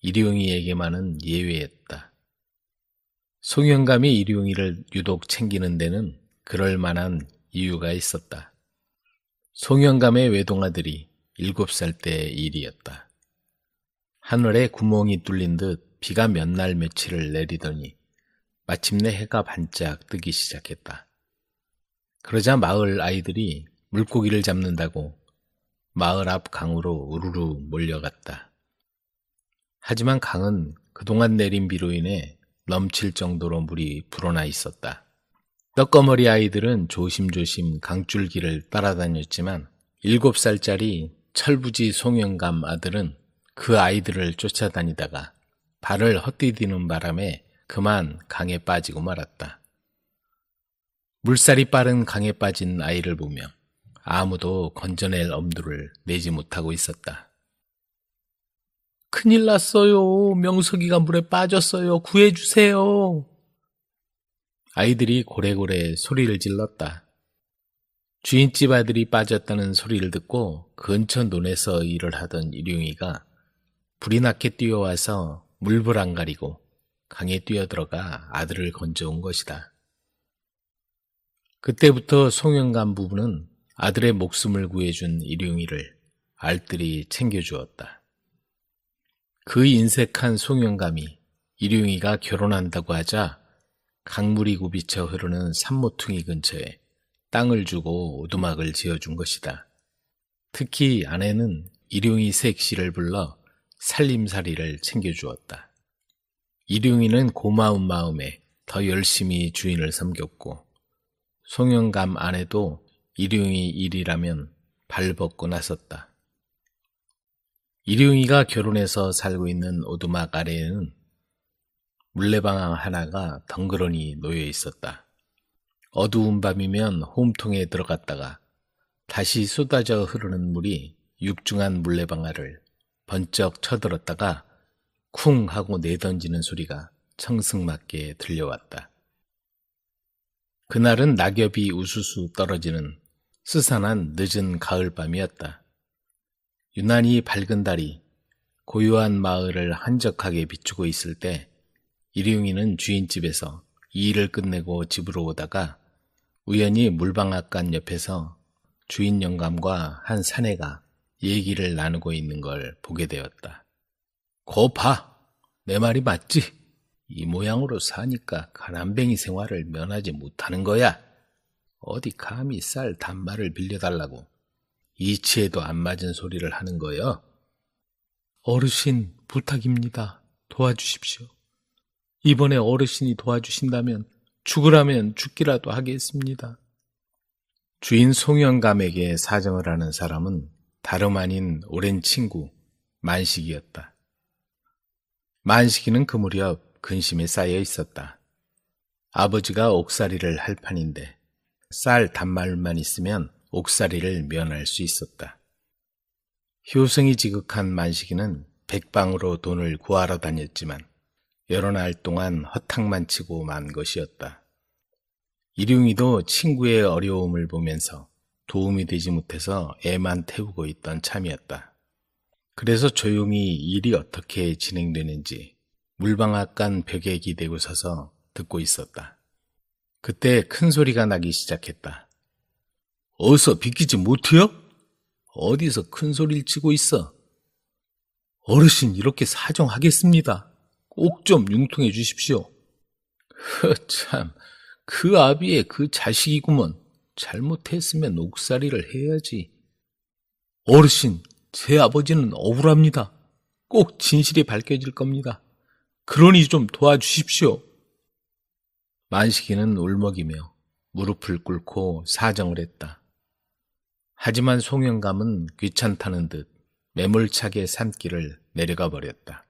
일용이에게만은 예외였다. 송영감이 일용이를 유독 챙기는 데는 그럴 만한 이유가 있었다. 송영감의 외동아들이 7살 때의 일이었다. 하늘에 구멍이 뚫린 듯 비가 몇 날 며칠을 내리더니 마침내 해가 반짝 뜨기 시작했다. 그러자 마을 아이들이 물고기를 잡는다고 마을 앞 강으로 우르르 몰려갔다. 하지만 강은 그동안 내린 비로 인해 넘칠 정도로 물이 불어나 있었다. 떡거머리 아이들은 조심조심 강줄기를 따라다녔지만 7살짜리 철부지 송영감 아들은 그 아이들을 쫓아다니다가 발을 헛디디는 바람에 그만 강에 빠지고 말았다. 물살이 빠른 강에 빠진 아이를 보며 아무도 건져낼 엄두를 내지 못하고 있었다. 큰일 났어요. 명석이가 물에 빠졌어요. 구해주세요. 아이들이 고래고래 소리를 질렀다. 주인집 아들이 빠졌다는 소리를 듣고 근처 논에서 일을 하던 일용이가 불이 나게 뛰어와서 물불 안 가리고 강에 뛰어들어가 아들을 건져온 것이다. 그때부터 송영감 부부는 아들의 목숨을 구해준 일용이를 알뜰히 챙겨주었다. 그 인색한 송영감이 일용이가 결혼한다고 하자 강물이 굽이쳐 흐르는 산모퉁이 근처에 땅을 주고 오두막을 지어준 것이다. 특히 아내는 일용이 색시를 불러 살림살이를 챙겨주었다. 일용이는 고마운 마음에 더 열심히 주인을 섬겼고 송영감 아내도 일용이 일이라면 발벗고 나섰다. 일용이가 결혼해서 살고 있는 오두막 아래에는 물레방아 하나가 덩그러니 놓여 있었다. 어두운 밤이면 홈통에 들어갔다가 다시 쏟아져 흐르는 물이 육중한 물레방아를 번쩍 쳐들었다가 쿵 하고 내던지는 소리가 청승맞게 들려왔다. 그날은 낙엽이 우수수 떨어지는 스산한 늦은 가을밤이었다. 유난히 밝은 달이 고요한 마을을 한적하게 비추고 있을 때 일용이는 주인집에서 일을 끝내고 집으로 오다가 우연히 물방앗간 옆에서 주인 영감과 한 사내가 얘기를 나누고 있는 걸 보게 되었다. 거 봐! 내 말이 맞지? 이 모양으로 사니까 가난뱅이 생활을 면하지 못하는 거야. 어디 감히 쌀 단말을 빌려달라고 이치에도 안 맞은 소리를 하는 거요. 어르신 부탁입니다. 도와주십시오. 이번에 어르신이 도와주신다면 죽으라면 죽기라도 하겠습니다. 주인 송영감에게 사정을 하는 사람은 다름 아닌 오랜 친구 만식이었다. 만식이는 그 무렵 근심에 쌓여 있었다. 아버지가 옥살이를 할 판인데 쌀 단말만 있으면 옥살이를 면할 수 있었다. 효성이 지극한 만식이는 백방으로 돈을 구하러 다녔지만 여러 날 동안 허탕만 치고 만 것이었다. 일용이도 친구의 어려움을 보면서 도움이 되지 못해서 애만 태우고 있던 참이었다. 그래서 조용히 일이 어떻게 진행되는지 물방앗간 벽에 기대고 서서 듣고 있었다. 그때 큰 소리가 나기 시작했다. 어서 비키지 못해요? 어디서 큰 소리를 치고 있어? 어르신 이렇게 사정하겠습니다. 꼭 좀 융통해 주십시오. 참, 그 아비의 그 자식이구먼. 잘못했으면 옥살이를 해야지. 어르신, 제 아버지는 억울합니다. 꼭 진실이 밝혀질 겁니다. 그러니 좀 도와주십시오. 만식이는 울먹이며 무릎을 꿇고 사정을 했다. 하지만 송영감은 귀찮다는 듯 매몰차게 산길을 내려가 버렸다.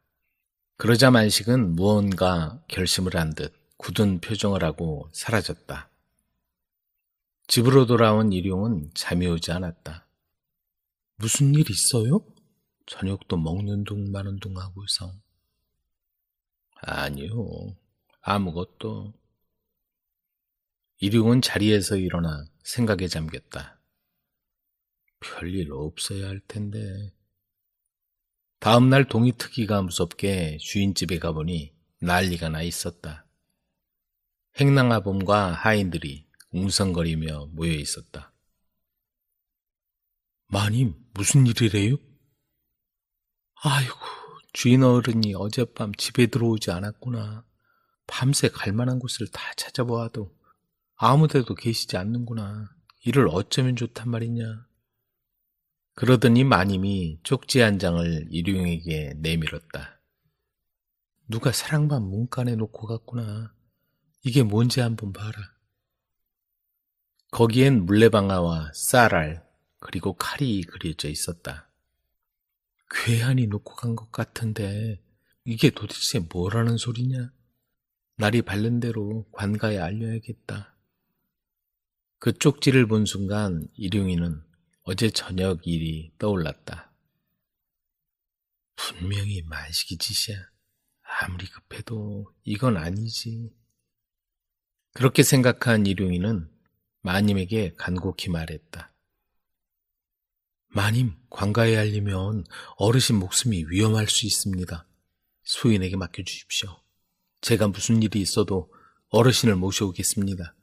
그러자 만식은 무언가 결심을 한 듯 굳은 표정을 하고 사라졌다. 집으로 돌아온 일용은 잠이 오지 않았다. 무슨 일 있어요? 저녁도 먹는 둥 마는 둥 하고서. 아니요, 아무것도. 일용은 자리에서 일어나 생각에 잠겼다. 별일 없어야 할 텐데. 다음날 동이특기가 무섭게 주인집에 가보니 난리가 나 있었다. 행랑아범과 하인들이 웅성거리며 모여 있었다. 마님, 무슨 일이래요? 아이고, 주인 어른이 어젯밤 집에 들어오지 않았구나. 밤새 갈 만한 곳을 다 찾아보아도 아무데도 계시지 않는구나. 이를 어쩌면 좋단 말이냐. 그러더니 마님이 쪽지 한 장을 일용에게 내밀었다. 누가 사랑반 문간에 놓고 갔구나. 이게 뭔지 한번 봐라. 거기엔 물레방아와 쌀알 그리고 칼이 그려져 있었다. 괴한이 놓고 간 것 같은데 이게 도대체 뭐라는 소리냐? 날이 밝는 대로 관가에 알려야겠다. 그 쪽지를 본 순간 일용이는 어제 저녁 일이 떠올랐다. 분명히 만식이 짓이야. 아무리 급해도 이건 아니지. 그렇게 생각한 일용이는 마님에게 간곡히 말했다. 마님, 관가에 알리면 어르신 목숨이 위험할 수 있습니다. 소인에게 맡겨주십시오. 제가 무슨 일이 있어도 어르신을 모셔오겠습니다.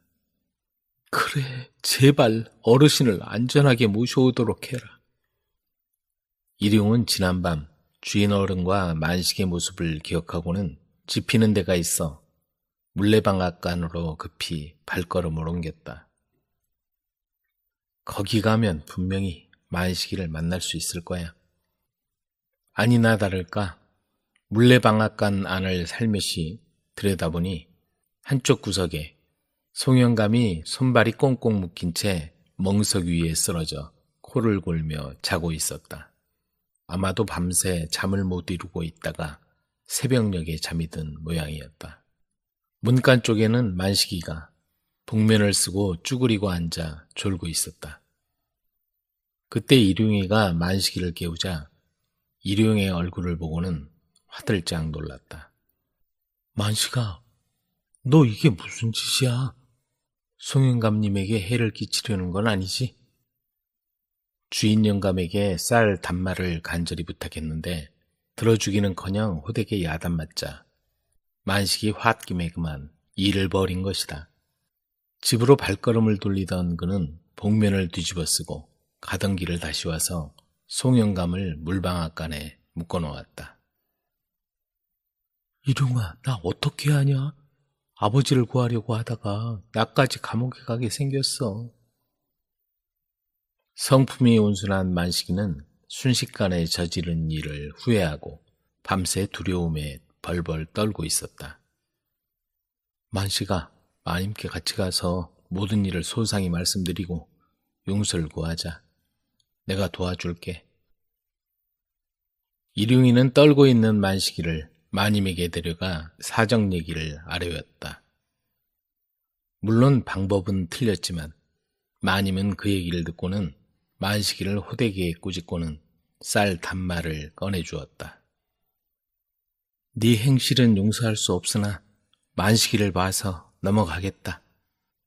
그래, 제발 어르신을 안전하게 모셔오도록 해라. 일용은 지난밤 주인 어른과 만식의 모습을 기억하고는 지피는 데가 있어 물레방앗간으로 급히 발걸음을 옮겼다. 거기 가면 분명히 만식이를 만날 수 있을 거야. 아니나 다를까 물레방앗간 안을 살며시 들여다보니 한쪽 구석에 송영감이 손발이 꽁꽁 묶인 채 멍석 위에 쓰러져 코를 골며 자고 있었다. 아마도 밤새 잠을 못 이루고 있다가 새벽녘에 잠이 든 모양이었다. 문간 쪽에는 만식이가 복면을 쓰고 쭈그리고 앉아 졸고 있었다. 그때 일용이가 만식이를 깨우자 일용의 얼굴을 보고는 화들짝 놀랐다. 만식아, 너 이게 무슨 짓이야? 송영감님에게 해를 끼치려는 건 아니지? 주인 영감에게 쌀 단말을 간절히 부탁했는데 들어주기는커녕 호되게 야단맞자 만식이 홧김에 그만 일을 벌인 것이다. 집으로 발걸음을 돌리던 그는 복면을 뒤집어 쓰고 가던 길을 다시 와서 송영감을 물방앗간에 묶어놓았다. 일용아, 나 어떻게 하냐? 아버지를 구하려고 하다가 나까지 감옥에 가게 생겼어. 성품이 온순한 만식이는 순식간에 저지른 일을 후회하고 밤새 두려움에 벌벌 떨고 있었다. 만식아, 마님께 같이 가서 모든 일을 소상히 말씀드리고 용서를 구하자. 내가 도와줄게. 일용이는 떨고 있는 만식이를 마님에게 데려가 사정 얘기를 아뢰었다. 물론 방법은 틀렸지만 마님은 그 얘기를 듣고는 만식이를 호되게 꾸짖고는 쌀 단말을 꺼내주었다. 네 행실은 용서할 수 없으나 만식이를 봐서 넘어가겠다.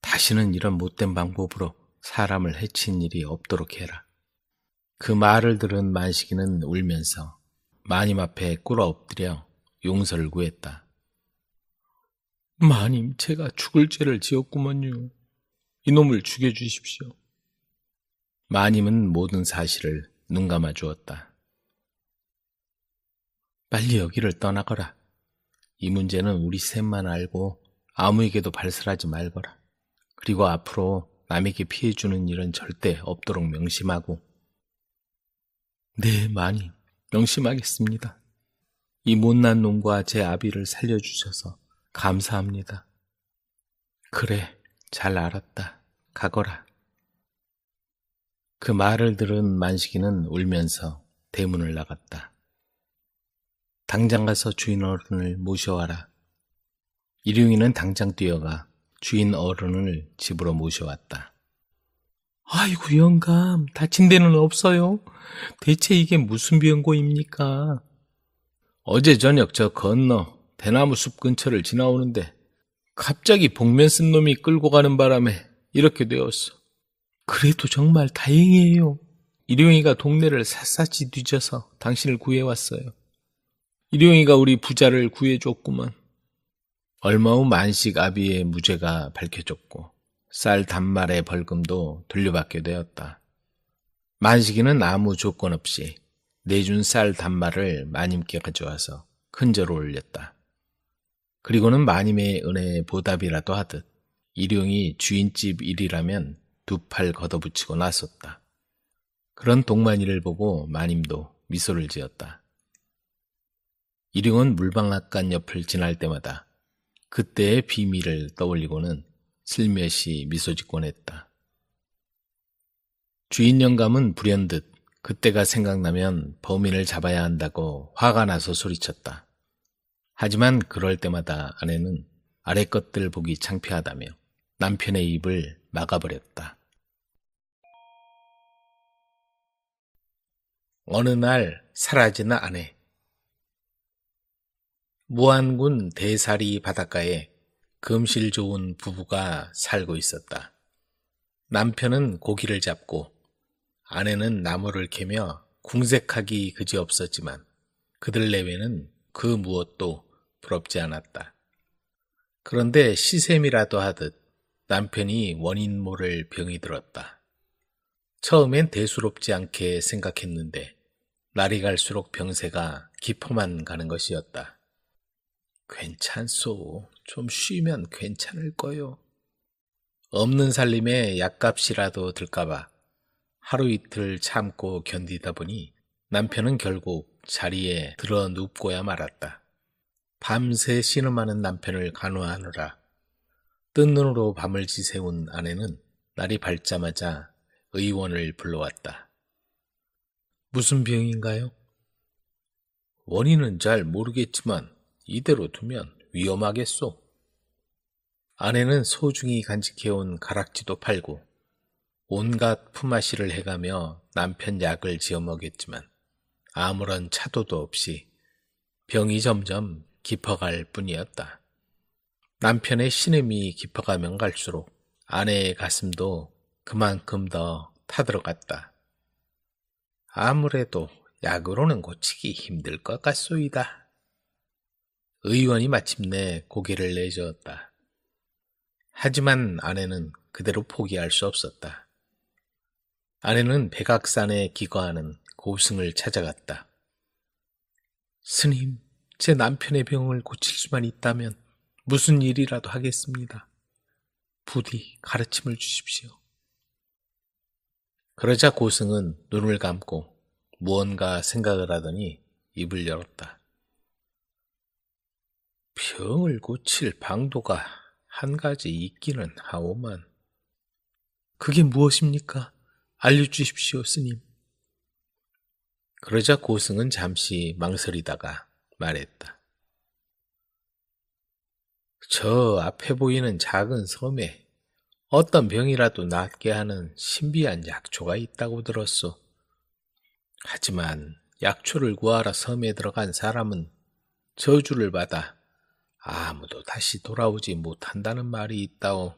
다시는 이런 못된 방법으로 사람을 해친 일이 없도록 해라. 그 말을 들은 만식이는 울면서 마님 앞에 꿇어 엎드려 용서를 구했다. 마님, 제가 죽을 죄를 지었구먼요. 이놈을 죽여주십시오. 마님은 모든 사실을 눈감아 주었다. 빨리 여기를 떠나거라. 이 문제는 우리 셋만 알고 아무에게도 발설하지 말거라. 그리고 앞으로 남에게 피해 주는 일은 절대 없도록 명심하고. 네, 마님, 명심하겠습니다. 이 못난 놈과 제 아비를 살려주셔서 감사합니다. 그래, 잘 알았다. 가거라. 그 말을 들은 만식이는 울면서 대문을 나갔다. 당장 가서 주인 어른을 모셔와라. 일용이는 당장 뛰어가 주인 어른을 집으로 모셔왔다. 아이고 영감, 다친 데는 없어요? 대체 이게 무슨 병고입니까? 어제 저녁 저 건너 대나무 숲 근처를 지나오는데 갑자기 복면 쓴 놈이 끌고 가는 바람에 이렇게 되었어. 그래도 정말 다행이에요. 일용이가 동네를 샅샅이 뒤져서 당신을 구해왔어요. 일용이가 우리 부자를 구해줬구먼. 얼마 후 만식 아비의 무죄가 밝혀졌고 쌀 단말의 벌금도 돌려받게 되었다. 만식이는 아무 조건 없이 내준 쌀 단말을 마님께 가져와서 큰절을 올렸다. 그리고는 마님의 은혜에 보답이라도 하듯 일용이 주인집 일이라면 두 팔 걷어붙이고 나섰다. 그런 동만이를 보고 마님도 미소를 지었다. 일용은 물방앗간 옆을 지날 때마다 그때의 비밀을 떠올리고는 슬며시 미소 짓곤 했다. 주인 영감은 불현듯 그때가 생각나면 범인을 잡아야 한다고 화가 나서 소리쳤다. 하지만 그럴 때마다 아내는 아래 것들 보기 창피하다며 남편의 입을 막아버렸다. 어느 날 사라진 아내. 무안군 대사리 바닷가에 금실 좋은 부부가 살고 있었다. 남편은 고기를 잡고 아내는 나무를 캐며 궁색하기 그지없었지만 그들 내외는 그 무엇도 부럽지 않았다. 그런데 시샘이라도 하듯 남편이 원인 모를 병이 들었다. 처음엔 대수롭지 않게 생각했는데 날이 갈수록 병세가 깊어만 가는 것이었다. 괜찮소. 좀 쉬면 괜찮을 거요. 없는 살림에 약값이라도 들까봐 하루 이틀 참고 견디다 보니 남편은 결국 자리에 들어 눕고야 말았다. 밤새 신음하는 남편을 간호하느라 뜬 눈으로 밤을 지새운 아내는 날이 밝자마자 의원을 불러왔다. 무슨 병인가요? 원인은 잘 모르겠지만 이대로 두면 위험하겠소. 아내는 소중히 간직해온 가락지도 팔고 온갖 품앗이를 해가며 남편 약을 지어 먹였지만 아무런 차도도 없이 병이 점점 깊어갈 뿐이었다. 남편의 신음이 깊어가면 갈수록 아내의 가슴도 그만큼 더 타들어갔다. 아무래도 약으로는 고치기 힘들 것 같소이다. 의원이 마침내 고개를 내저었다. 하지만 아내는 그대로 포기할 수 없었다. 아내는 백악산에 기거하는 고승을 찾아갔다. 스님, 제 남편의 병을 고칠 수만 있다면 무슨 일이라도 하겠습니다. 부디 가르침을 주십시오. 그러자 고승은 눈을 감고 무언가 생각을 하더니 입을 열었다. 병을 고칠 방도가 한 가지 있기는 하오만. 그게 무엇입니까? 알려주십시오, 스님. 그러자 고승은 잠시 망설이다가 말했다. 저 앞에 보이는 작은 섬에 어떤 병이라도 낫게 하는 신비한 약초가 있다고 들었소. 하지만 약초를 구하러 섬에 들어간 사람은 저주를 받아 아무도 다시 돌아오지 못한다는 말이 있다오.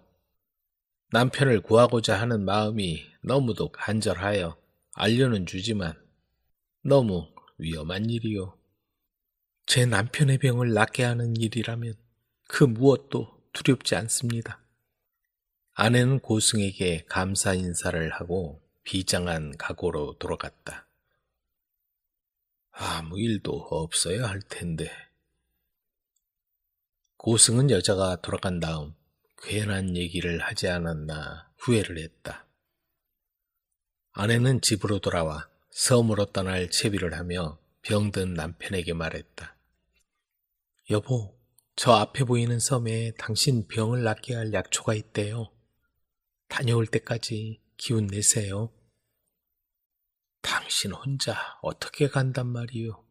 남편을 구하고자 하는 마음이 너무도 간절하여 알려는 주지만 너무 위험한 일이오. 제 남편의 병을 낫게 하는 일이라면 그 무엇도 두렵지 않습니다. 아내는 고승에게 감사 인사를 하고 비장한 각오로 돌아갔다. 아무 일도 없어야 할 텐데. 고승은 여자가 돌아간 다음 괜한 얘기를 하지 않았나 후회를 했다. 아내는 집으로 돌아와 섬으로 떠날 채비를 하며 병든 남편에게 말했다. 여보, 저 앞에 보이는 섬에 당신 병을 낫게 할 약초가 있대요. 다녀올 때까지 기운 내세요. 당신 혼자 어떻게 간단 말이요?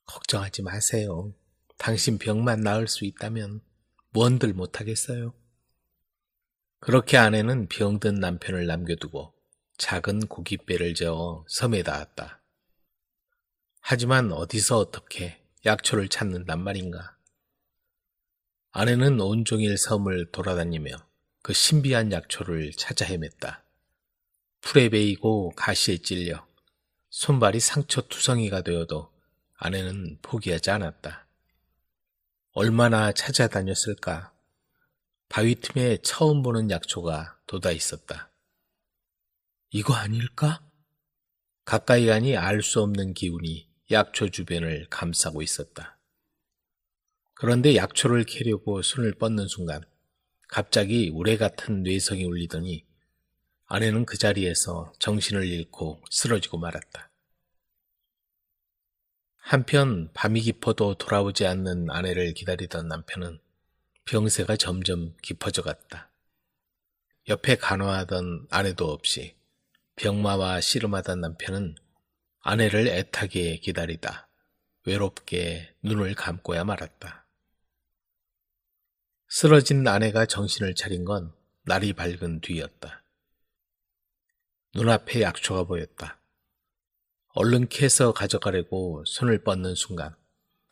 걱정하지 마세요. 당신 병만 나을 수 있다면 무언들 못하겠어요. 그렇게 아내는 병든 남편을 남겨두고 작은 고깃배를 저어 섬에 닿았다. 하지만 어디서 어떻게 약초를 찾는단 말인가? 아내는 온종일 섬을 돌아다니며 그 신비한 약초를 찾아 헤맸다. 풀에 베이고 가시에 찔려 손발이 상처투성이가 되어도 아내는 포기하지 않았다. 얼마나 찾아다녔을까? 바위 틈에 처음 보는 약초가 돋아 있었다. 이거 아닐까? 가까이 가니 알 수 없는 기운이 약초 주변을 감싸고 있었다. 그런데 약초를 캐려고 손을 뻗는 순간 갑자기 우레 같은 뇌성이 울리더니 아내는 그 자리에서 정신을 잃고 쓰러지고 말았다. 한편 밤이 깊어도 돌아오지 않는 아내를 기다리던 남편은 병세가 점점 깊어져 갔다. 옆에 간호하던 아내도 없이 병마와 씨름하던 남편은 아내를 애타게 기다리다 외롭게 눈을 감고야 말았다. 쓰러진 아내가 정신을 차린 건 날이 밝은 뒤였다. 눈앞에 약초가 보였다. 얼른 캐서 가져가려고 손을 뻗는 순간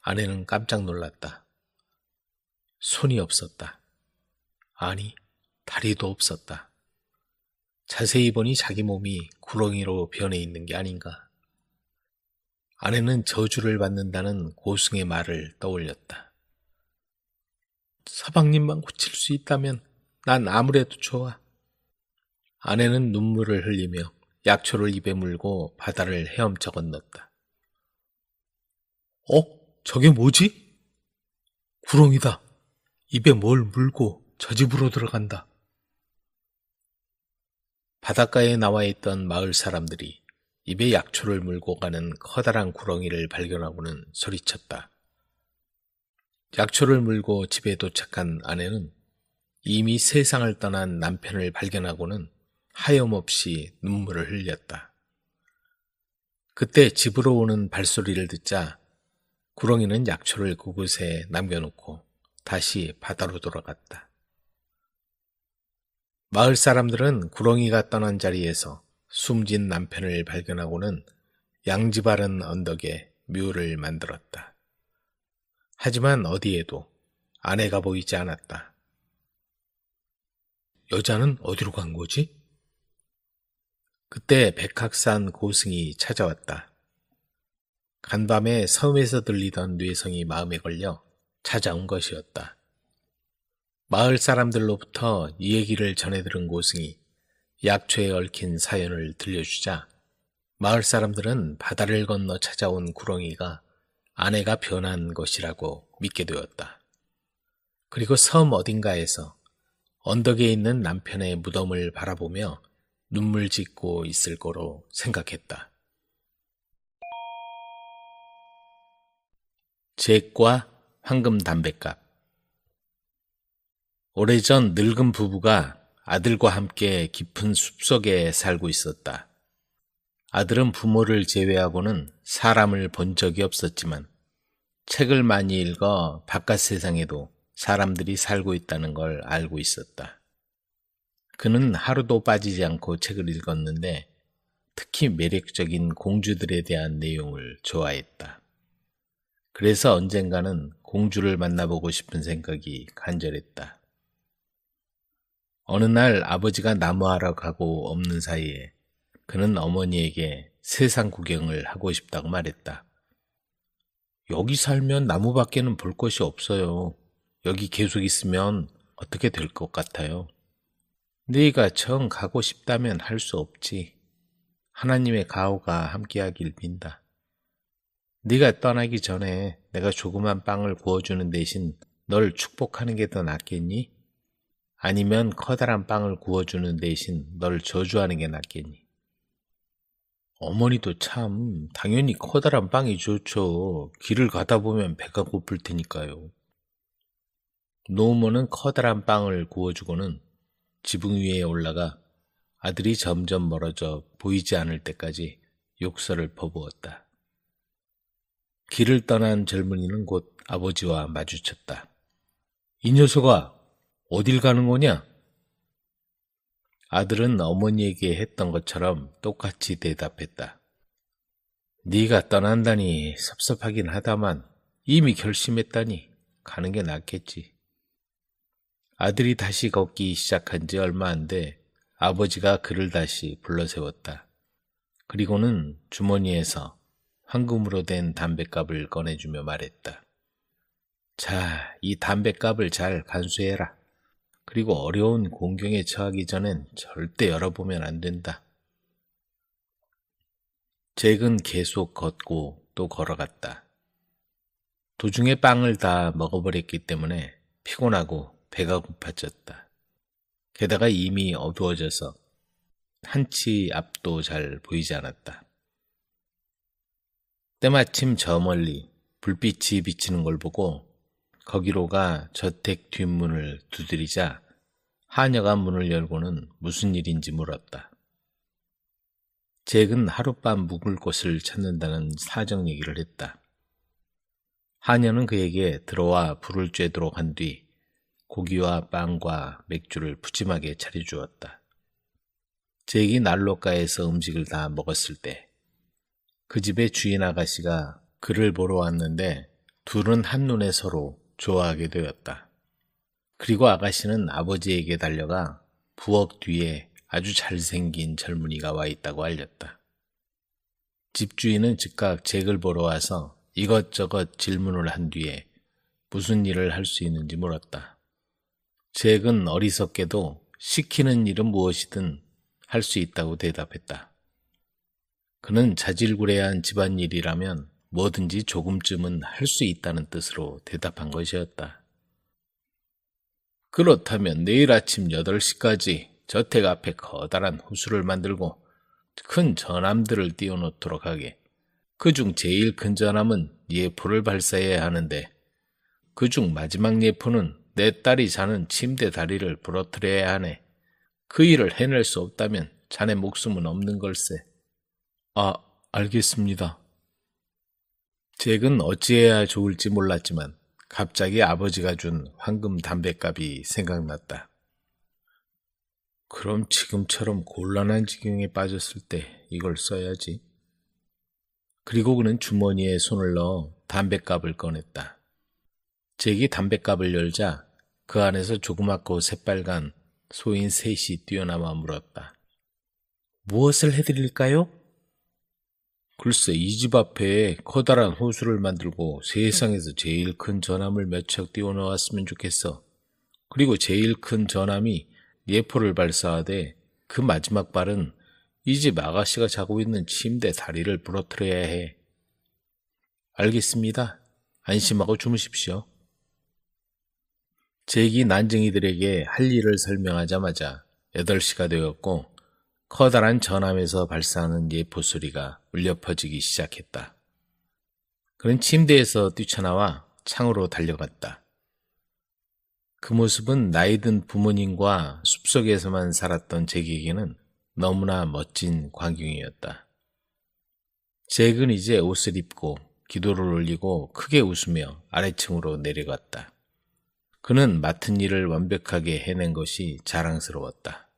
아내는 깜짝 놀랐다. 손이 없었다. 아니, 다리도 없었다. 자세히 보니 자기 몸이 구렁이로 변해 있는 게 아닌가. 아내는 저주를 받는다는 고승의 말을 떠올렸다. 서방님만 고칠 수 있다면 난 아무래도 좋아. 아내는 눈물을 흘리며 약초를 입에 물고 바다를 헤엄쳐 건넜다. 저게 뭐지? 구렁이다. 입에 뭘 물고 저 집으로 들어간다. 바닷가에 나와 있던 마을 사람들이 입에 약초를 물고 가는 커다란 구렁이를 발견하고는 소리쳤다. 약초를 물고 집에 도착한 아내는 이미 세상을 떠난 남편을 발견하고는 하염없이 눈물을 흘렸다. 그때 집으로 오는 발소리를 듣자 구렁이는 약초를 그곳에 남겨놓고 다시 바다로 돌아갔다. 마을 사람들은 구렁이가 떠난 자리에서 숨진 남편을 발견하고는 양지 바른 언덕에 묘를 만들었다. 하지만 어디에도 아내가 보이지 않았다. 여자는 어디로 간 거지? 그때 백학산 고승이 찾아왔다. 간밤에 섬에서 들리던 뇌성이 마음에 걸려 찾아온 것이었다. 마을 사람들로부터 이 얘기를 전해 들은 고승이 약초에 얽힌 사연을 들려주자 마을 사람들은 바다를 건너 찾아온 구렁이가 아내가 변한 것이라고 믿게 되었다. 그리고 섬 어딘가에서 언덕에 있는 남편의 무덤을 바라보며 눈물 짓고 있을 거로 생각했다. 잭과 황금 담뱃값. 오래전 늙은 부부가 아들과 함께 깊은 숲속에 살고 있었다. 아들은 부모를 제외하고는 사람을 본 적이 없었지만 책을 많이 읽어 바깥 세상에도 사람들이 살고 있다는 걸 알고 있었다. 그는 하루도 빠지지 않고 책을 읽었는데 특히 매력적인 공주들에 대한 내용을 좋아했다. 그래서 언젠가는 공주를 만나보고 싶은 생각이 간절했다. 어느 날 아버지가 나무하러 가고 없는 사이에 그는 어머니에게 세상 구경을 하고 싶다고 말했다. 여기 살면 나무밖에는 볼 것이 없어요. 여기 계속 있으면 어떻게 될 것 같아요? 네가 정 가고 싶다면 할 수 없지. 하나님의 가호가 함께하길 빈다. 네가 떠나기 전에 내가 조그만 빵을 구워주는 대신 널 축복하는 게 더 낫겠니? 아니면 커다란 빵을 구워주는 대신 널 저주하는 게 낫겠니? 어머니도 참 당연히 커다란 빵이 좋죠. 길을 가다 보면 배가 고플 테니까요. 노모는 커다란 빵을 구워주고는 지붕 위에 올라가 아들이 점점 멀어져 보이지 않을 때까지 욕설을 퍼부었다. 길을 떠난 젊은이는 곧 아버지와 마주쳤다. 이 녀석아, 어딜 가는 거냐? 아들은 어머니에게 했던 것처럼 똑같이 대답했다. 네가 떠난다니 섭섭하긴 하다만 이미 결심했다니 가는 게 낫겠지. 아들이 다시 걷기 시작한 지 얼마 안 돼 아버지가 그를 다시 불러세웠다. 그리고는 주머니에서 황금으로 된 담뱃갑을 꺼내주며 말했다. 자, 이 담뱃갑을 잘 간수해라. 그리고 어려운 공경에 처하기 전엔 절대 열어보면 안 된다. 잭은 계속 걷고 또 걸어갔다. 도중에 빵을 다 먹어버렸기 때문에 피곤하고 배가 고파졌다. 게다가 이미 어두워져서 한치 앞도 잘 보이지 않았다. 때마침 저 멀리 불빛이 비치는 걸 보고 거기로가 저택 뒷문을 두드리자 하녀가 문을 열고는 무슨 일인지 물었다. 잭은 하룻밤 묵을 곳을 찾는다는 사정 얘기를 했다. 하녀는 그에게 들어와 불을 쬐도록 한 뒤 고기와 빵과 맥주를 푸짐하게 차려주었다. 잭이 난로가에서 음식을 다 먹었을 때 그 집의 주인 아가씨가 그를 보러 왔는데 둘은 한눈에 서로 좋아하게 되었다. 그리고 아가씨는 아버지에게 달려가 부엌 뒤에 아주 잘생긴 젊은이가 와 있다고 알렸다. 집주인은 즉각 잭을 보러 와서 이것저것 질문을 한 뒤에 무슨 일을 할 수 있는지 물었다. 잭은 어리석게도 시키는 일은 무엇이든 할 수 있다고 대답했다. 그는 자질구레한 집안일이라면 뭐든지 조금쯤은 할 수 있다는 뜻으로 대답한 것이었다. 그렇다면 내일 아침 8시까지 저택 앞에 커다란 호수를 만들고 큰 전함들을 띄워놓도록 하게. 그중 제일 큰 전함은 예포를 발사해야 하는데 그중 마지막 예포는 내 딸이 자는 침대 다리를 부러뜨려야 하네. 그 일을 해낼 수 없다면 자네 목숨은 없는 걸세. 아, 알겠습니다. 잭은 어찌해야 좋을지 몰랐지만 갑자기 아버지가 준 황금 담뱃갑이 생각났다. 그럼 지금처럼 곤란한 지경에 빠졌을 때 이걸 써야지. 그리고 그는 주머니에 손을 넣어 담뱃갑을 꺼냈다. 잭이 담뱃갑을 열자 그 안에서 조그맣고 새빨간 소인 셋이 뛰어나와 물었다. 무엇을 해드릴까요? 글쎄, 이 집 앞에 커다란 호수를 만들고 세상에서 제일 큰 전함을 몇 척 띄워놓았으면 좋겠어. 그리고 제일 큰 전함이 예포를 발사하되 그 마지막 발은 이 집 아가씨가 자고 있는 침대 다리를 부러뜨려야 해. 알겠습니다. 안심하고 주무십시오. 잭이 난쟁이들에게 할 일을 설명하자마자 8시가 되었고 커다란 전함에서 발사하는 예포 소리가 울려 퍼지기 시작했다. 그는 침대에서 뛰쳐나와 창으로 달려갔다. 그 모습은 나이든 부모님과 숲속에서만 살았던 잭에게는 너무나 멋진 광경이었다. 잭은 이제 옷을 입고 기도를 올리고 크게 웃으며 아래층으로 내려갔다. 그는 맡은 일을 완벽하게 해낸 것이 자랑스러웠다.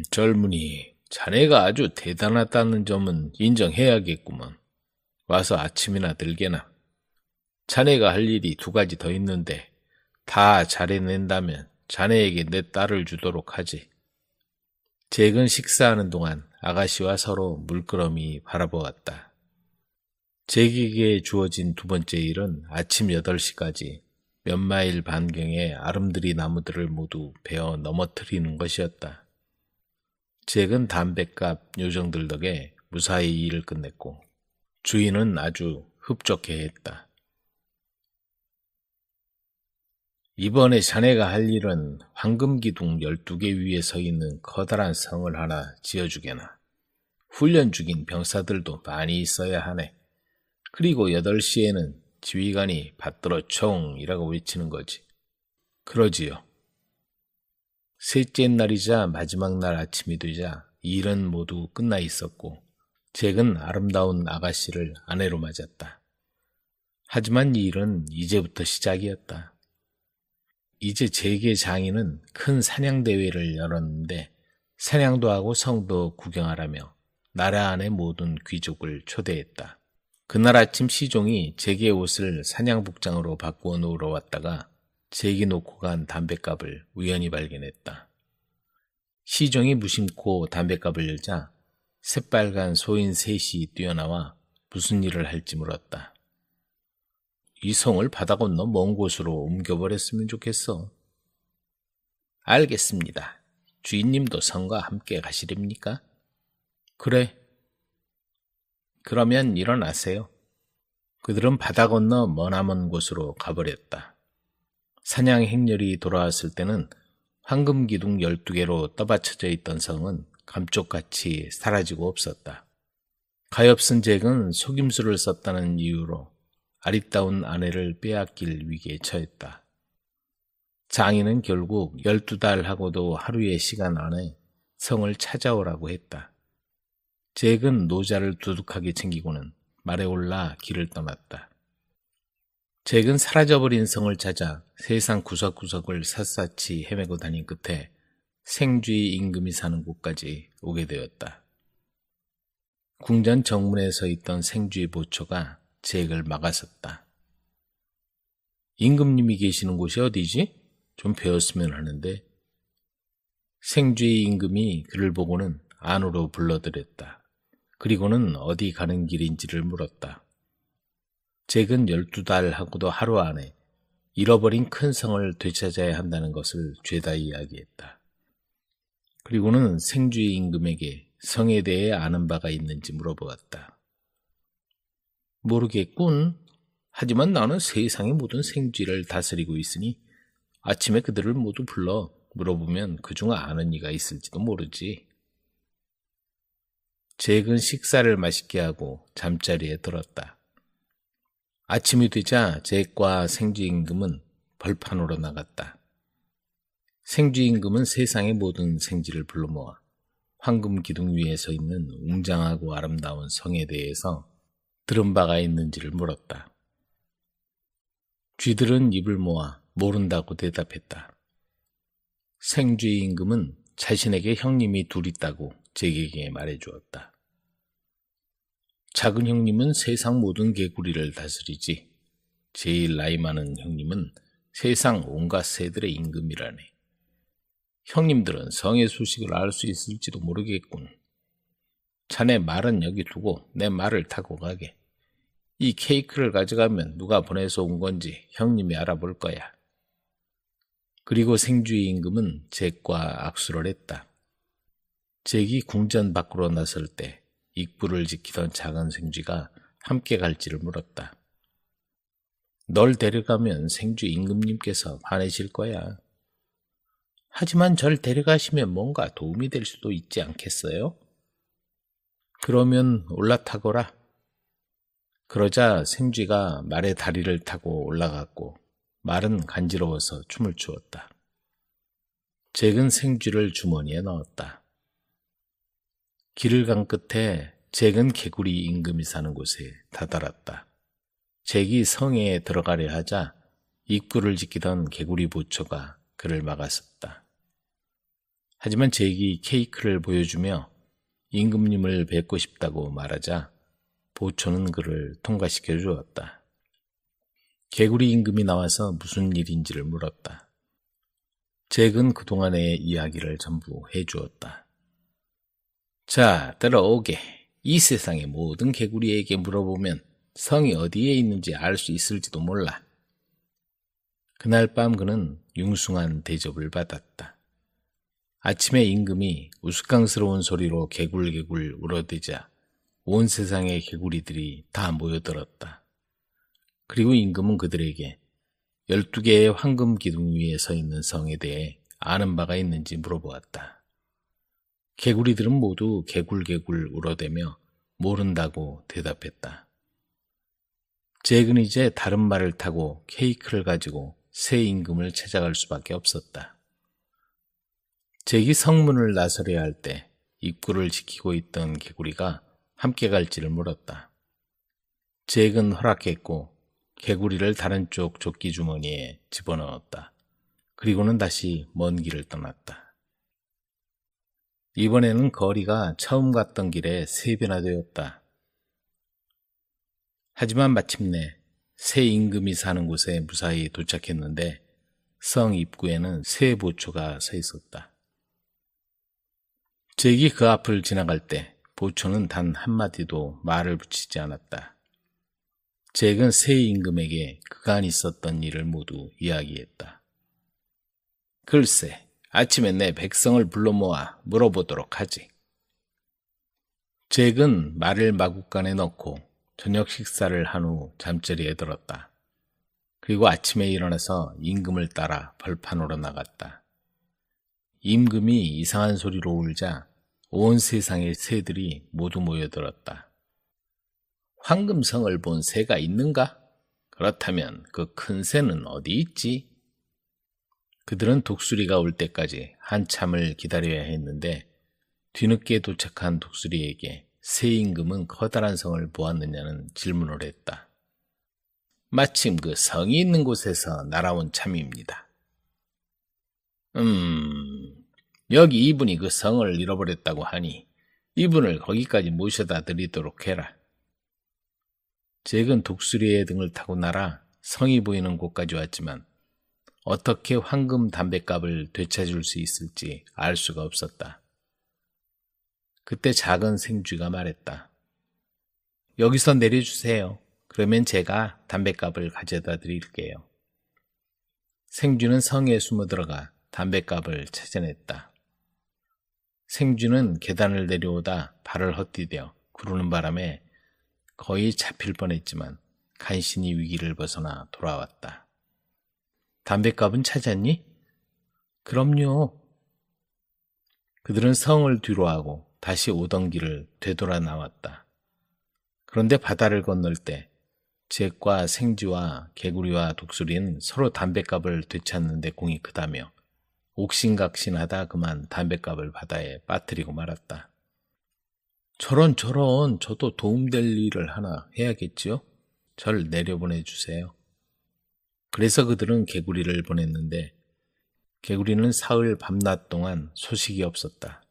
젊은이, 자네가 아주 대단하다는 점은 인정해야겠구먼. 와서 아침이나 들게나. 자네가 할 일이 2가지 더 있는데 다 잘해낸다면 자네에게 내 딸을 주도록 하지. 잭은 식사하는 동안 아가씨와 서로 물끄러미 바라보았다. 잭에게 주어진 2번째 일은 아침 8시까지 몇 마일 반경의 아름드리 나무들을 모두 베어 넘어뜨리는 것이었다. 잭은 담뱃갑 요정들 덕에 무사히 일을 끝냈고 주인은 아주 흡족해했다. 이번에 자네가 할 일은 황금기둥 12개 위에 서 있는 커다란 성을 하나 지어주게나. 훈련 중인 병사들도 많이 있어야 하네. 그리고 8시에는 지휘관이 받들어 총이라고 외치는 거지. 그러지요. 셋째 날이자 마지막 날 아침이 되자 일은 모두 끝나 있었고 잭은 아름다운 아가씨를 아내로 맞았다. 하지만 이 일은 이제부터 시작이었다. 이제 잭의 장인은 큰 사냥대회를 열었는데 사냥도 하고 성도 구경하라며 나라 안의 모든 귀족을 초대했다. 그날 아침 시종이 잭의 옷을 사냥복장으로 바꾸어 놓으러 왔다가 잭이 놓고 간 담뱃갑을 우연히 발견했다. 시종이 무심코 담뱃갑을 열자 새빨간 소인 셋이 뛰어나와 무슨 일을 할지 물었다. 이 성을 바다 건너 먼 곳으로 옮겨버렸으면 좋겠어. 알겠습니다. 주인님도 성과 함께 가시렵니까? 그래. 그러면 일어나세요. 그들은 바다 건너 머나먼 곳으로 가버렸다. 사냥 행렬이 돌아왔을 때는 황금기둥 12개로 떠받쳐져 있던 성은 감쪽같이 사라지고 없었다. 가엾은 잭은 속임수를 썼다는 이유로 아리따운 아내를 빼앗길 위기에 처했다. 장인은 결국 12달하고도 하루의 시간 안에 성을 찾아오라고 했다. 잭은 노자를 두둑하게 챙기고는 말에 올라 길을 떠났다. 잭은 사라져버린 성을 찾아 세상 구석구석을 샅샅이 헤매고 다닌 끝에 생쥐 임금이 사는 곳까지 오게 되었다. 궁전 정문에 서 있던 생쥐 보초가 잭을 막아섰다. 임금님이 계시는 곳이 어디지? 좀 배웠으면 하는데. 생쥐 임금이 그를 보고는 안으로 불러들였다. 그리고는 어디 가는 길인지를 물었다. 잭은 12달하고도 하루 안에 잃어버린 큰 성을 되찾아야 한다는 것을 죄다 이야기했다. 그리고는 생쥐 임금에게 성에 대해 아는 바가 있는지 물어보았다. 모르겠군. 하지만 나는 세상의 모든 생쥐를 다스리고 있으니 아침에 그들을 모두 불러 물어보면 그중 아는 이가 있을지도 모르지. 잭은 식사를 맛있게 하고 잠자리에 들었다. 아침이 되자 잭과 생쥐 임금은 벌판으로 나갔다. 생쥐 임금은 세상의 모든 생쥐를 불러 모아 황금 기둥 위에 서 있는 웅장하고 아름다운 성에 대해서 들은 바가 있는지를 물었다. 쥐들은 입을 모아 모른다고 대답했다. 생쥐 임금은 자신에게 형님이 둘 있다고 잭에게 말해주었다. 작은 형님은 세상 모든 개구리를 다스리지. 제일 나이 많은 형님은 세상 온갖 새들의 임금이라네. 형님들은 성의 소식을 알 수 있을지도 모르겠군. 자네 말은 여기 두고 내 말을 타고 가게. 이 케이크를 가져가면 누가 보내서 온 건지 형님이 알아볼 거야. 그리고 생쥐 임금은 잭과 악수를 했다. 잭이 궁전 밖으로 나설 때 입구를 지키던 작은 생쥐가 함께 갈지를 물었다. 널 데려가면 생쥐 임금님께서 화내실 거야. 하지만 절 데려가시면 뭔가 도움이 될 수도 있지 않겠어요? 그러면 올라타거라. 그러자 생쥐가 말의 다리를 타고 올라갔고 말은 간지러워서 춤을 추었다. 잭은 생쥐를 주머니에 넣었다. 길을 간 끝에 잭은 개구리 임금이 사는 곳에 다다랐다. 잭이 성에 들어가려 하자 입구를 지키던 개구리 보초가 그를 막았었다. 하지만 잭이 케이크를 보여주며 임금님을 뵙고 싶다고 말하자 보초는 그를 통과시켜 주었다. 개구리 임금이 나와서 무슨 일인지를 물었다. 잭은 그동안의 이야기를 전부 해주었다. 자, 들어오게. 이 세상의 모든 개구리에게 물어보면 성이 어디에 있는지 알 수 있을지도 몰라. 그날 밤 그는 융숭한 대접을 받았다. 아침에 임금이 우스꽝스러운 소리로 개굴개굴 울어대자 온 세상의 개구리들이 다 모여들었다. 그리고 임금은 그들에게 12개의 황금 기둥 위에 서 있는 성에 대해 아는 바가 있는지 물어보았다. 개구리들은 모두 개굴개굴 울어대며 모른다고 대답했다. 잭은 이제 다른 말을 타고 케이크를 가지고 새 임금을 찾아갈 수밖에 없었다. 잭이 성문을 나서려야 할 때 입구를 지키고 있던 개구리가 함께 갈지를 물었다. 잭은 허락했고 개구리를 다른 쪽 조끼 주머니에 집어넣었다. 그리고는 다시 먼 길을 떠났다. 이번에는 거리가 처음 갔던 길에 3배나 되었다. 하지만 마침내 새 임금이 사는 곳에 무사히 도착했는데 성 입구에는 새 보초가 서 있었다. 잭이 그 앞을 지나갈 때 보초는 단 한마디도 말을 붙이지 않았다. 잭은 새 임금에게 그간 있었던 일을 모두 이야기했다. 글쎄, 아침에 내 백성을 불러 모아 물어보도록 하지. 잭은 말을 마구간에 넣고 저녁 식사를 한 후 잠자리에 들었다. 그리고 아침에 일어나서 임금을 따라 벌판으로 나갔다. 임금이 이상한 소리로 울자 온 세상의 새들이 모두 모여들었다. 황금성을 본 새가 있는가? 그렇다면 그 큰 새는 어디 있지? 그들은 독수리가 올 때까지 한참을 기다려야 했는데 뒤늦게 도착한 독수리에게 새 임금은 커다란 성을 보았느냐는 질문을 했다. 마침 그 성이 있는 곳에서 날아온 참입니다. 여기 이분이 그 성을 잃어버렸다고 하니 이분을 거기까지 모셔다 드리도록 해라. 잭은 독수리의 등을 타고 날아 성이 보이는 곳까지 왔지만 어떻게 황금 담뱃값을 되찾을 수 있을지 알 수가 없었다. 그때 작은 생쥐가 말했다. 여기서 내려주세요. 그러면 제가 담뱃값을 가져다 드릴게요. 생쥐는 성에 숨어들어가 담뱃값을 찾아냈다. 생쥐는 계단을 내려오다 발을 헛디뎌 구르는 바람에 거의 잡힐 뻔했지만 간신히 위기를 벗어나 돌아왔다. 담뱃값은 찾았니? 그럼요. 그들은 성을 뒤로하고 다시 오던 길을 되돌아 나왔다. 그런데 바다를 건널 때 잭과 생쥐와 개구리와 독수리는 서로 담뱃값을 되찾는 데 공이 크다며 옥신각신하다 그만 담뱃값을 바다에 빠뜨리고 말았다. 저런 저도 도움될 일을 하나 해야겠지요? 절 내려보내주세요. 그래서 그들은 개구리를 보냈는데 개구리는 사흘 밤낮 동안 소식이 없었다.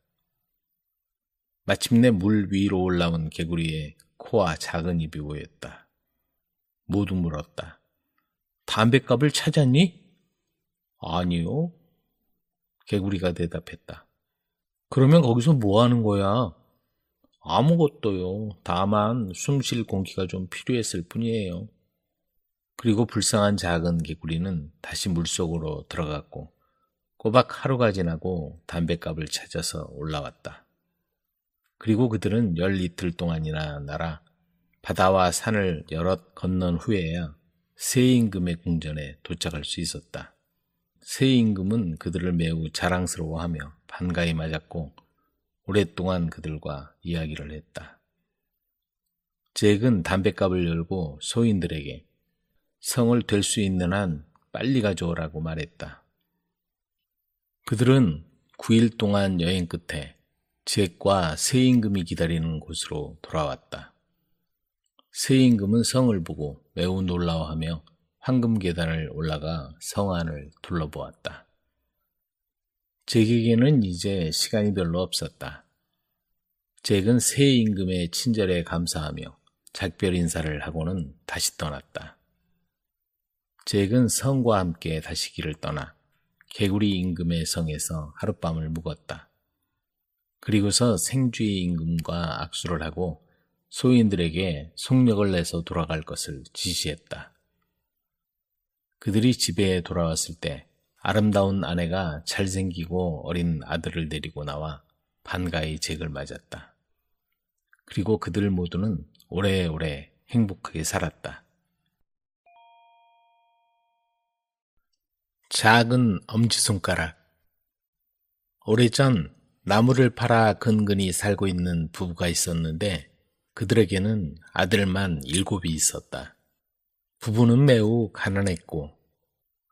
마침내 물 위로 올라온 개구리의 코와 작은 입이 보였다. 모두 물었다. 담뱃값을 찾았니? 아니요. 개구리가 대답했다. 그러면 거기서 뭐 하는 거야? 아무것도요. 다만 숨 쉴 공기가 좀 필요했을 뿐이에요. 그리고 불쌍한 작은 개구리는 다시 물속으로 들어갔고 꼬박 하루가 지나고 담뱃값을 찾아서 올라왔다. 그리고 그들은 12틀 동안이나 날아 바다와 산을 여럿 건넌 후에야 새 임금의 궁전에 도착할 수 있었다. 새 임금은 그들을 매우 자랑스러워하며 반가이 맞았고 오랫동안 그들과 이야기를 했다. 잭은 담뱃값을 열고 소인들에게 성을 될 수 있는 한 빨리 가져오라고 말했다. 그들은 9일 동안 여행 끝에 잭과 새 임금이 기다리는 곳으로 돌아왔다. 새 임금은 성을 보고 매우 놀라워하며 황금 계단을 올라가 성 안을 둘러보았다. 잭에게는 이제 시간이 별로 없었다. 잭은 새 임금의 친절에 감사하며 작별 인사를 하고는 다시 떠났다. 잭은 성과 함께 다시 길을 떠나 개구리 임금의 성에서 하룻밤을 묵었다. 그리고서 생쥐 임금과 악수를 하고 소인들에게 속력을 내서 돌아갈 것을 지시했다. 그들이 집에 돌아왔을 때 아름다운 아내가 잘생기고 어린 아들을 데리고 나와 반가이 잭을 맞았다. 그리고 그들 모두는 오래오래 행복하게 살았다. 작은 엄지손가락. 오래전 나무를 팔아 근근히 살고 있는 부부가 있었는데 그들에게는 아들만 7이 있었다. 부부는 매우 가난했고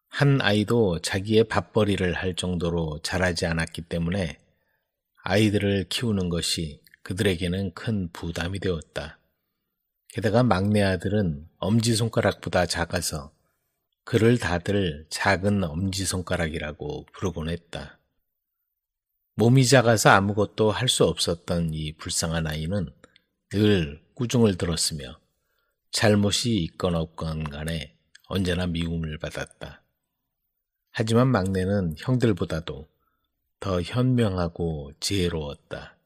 한 아이도 자기의 밥벌이를 할 정도로 자라지 않았기 때문에 아이들을 키우는 것이 그들에게는 큰 부담이 되었다. 게다가 막내 아들은 엄지손가락보다 작아서 그를 다들 작은 엄지손가락이라고 부르곤 했다. 몸이 작아서 아무것도 할 수 없었던 이 불쌍한 아이는 늘 꾸중을 들었으며 잘못이 있건 없건 간에 언제나 미움을 받았다. 하지만 막내는 형들보다도 더 현명하고 지혜로웠다.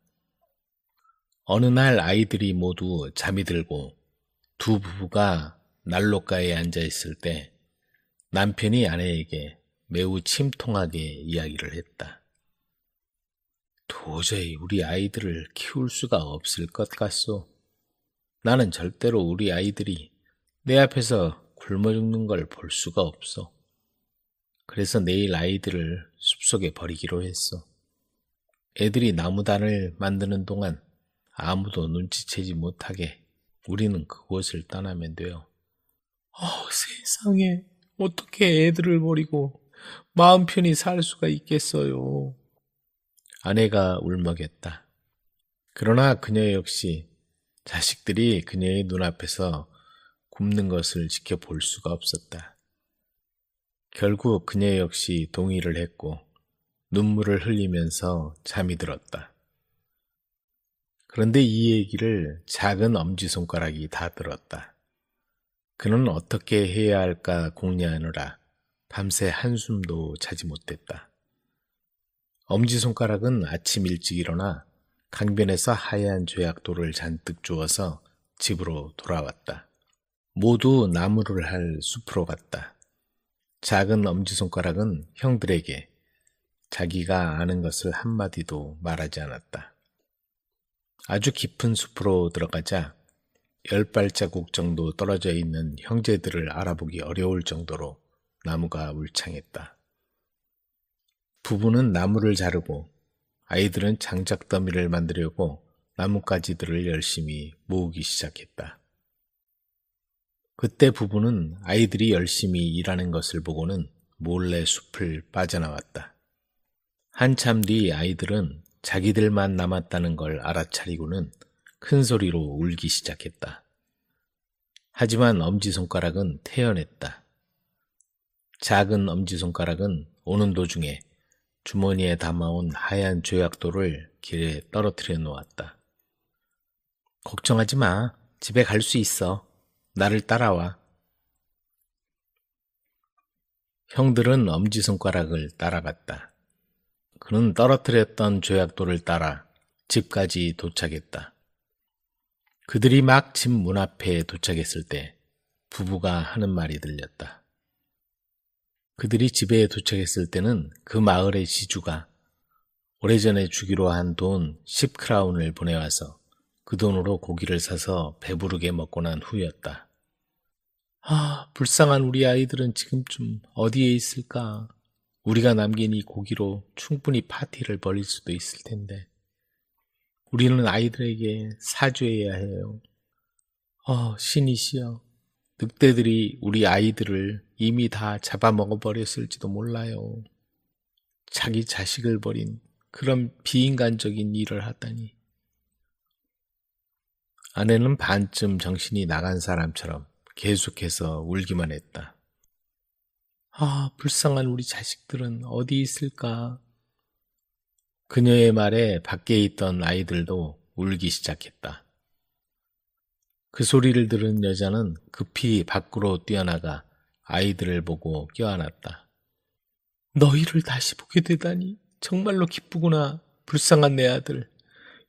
어느 날 아이들이 모두 잠이 들고 두 부부가 난로가에 앉아 있을 때 남편이 아내에게 매우 침통하게 이야기를 했다. 도저히 우리 아이들을 키울 수가 없을 것 같소. 나는 절대로 우리 아이들이 내 앞에서 굶어 죽는 걸 볼 수가 없어. 그래서 내일 아이들을 숲속에 버리기로 했어. 애들이 나무단을 만드는 동안 아무도 눈치채지 못하게 우리는 그곳을 떠나면 돼요. 세상에, 어떻게 애들을 버리고 마음 편히 살 수가 있겠어요. 아내가 울먹였다. 그러나 그녀 역시 자식들이 그녀의 눈앞에서 굶는 것을 지켜볼 수가 없었다. 결국 그녀 역시 동의를 했고 눈물을 흘리면서 잠이 들었다. 그런데 이 얘기를 작은 엄지손가락이 다 들었다. 그는 어떻게 해야 할까 궁리하느라 밤새 한숨도 자지 못했다. 엄지손가락은 아침 일찍 일어나 강변에서 하얀 죄악돌을 잔뜩 주워서 집으로 돌아왔다. 모두 나무를 할 숲으로 갔다. 작은 엄지손가락은 형들에게 자기가 아는 것을 한마디도 말하지 않았다. 아주 깊은 숲으로 들어가자 10발자국 정도 떨어져 있는 형제들을 알아보기 어려울 정도로 나무가 울창했다. 부부는 나무를 자르고 아이들은 장작더미를 만들려고 나뭇가지들을 열심히 모으기 시작했다. 그때 부부는 아이들이 열심히 일하는 것을 보고는 몰래 숲을 빠져나왔다. 한참 뒤 아이들은 자기들만 남았다는 걸 알아차리고는 큰 소리로 울기 시작했다. 하지만 엄지손가락은 태연했다. 작은 엄지손가락은 오는 도중에 주머니에 담아온 하얀 죄악돌을 길에 떨어뜨려 놓았다. 걱정하지 마. 집에 갈 수 있어. 나를 따라와. 형들은 엄지손가락을 따라갔다. 그는 떨어뜨렸던 죄악돌을 따라 집까지 도착했다. 그들이 막 집 문 앞에 도착했을 때 부부가 하는 말이 들렸다. 그들이 집에 도착했을 때는 그 마을의 지주가 오래전에 주기로 한 돈 10크라운을 보내와서 그 돈으로 고기를 사서 배부르게 먹고 난 후였다. 불쌍한 우리 아이들은 지금쯤 어디에 있을까? 우리가 남긴 이 고기로 충분히 파티를 벌일 수도 있을 텐데. 우리는 아이들에게 사죄해야 해요. 신이시여. 늑대들이 우리 아이들을 이미 다 잡아먹어버렸을지도 몰라요. 자기 자식을 버린 그런 비인간적인 일을 하다니. 아내는 반쯤 정신이 나간 사람처럼 계속해서 울기만 했다. 불쌍한 우리 자식들은 어디 있을까? 그녀의 말에 밖에 있던 아이들도 울기 시작했다. 그 소리를 들은 여자는 급히 밖으로 뛰어나가 아이들을 보고 껴안았다. 너희를 다시 보게 되다니 정말로 기쁘구나. 불쌍한 내 아들.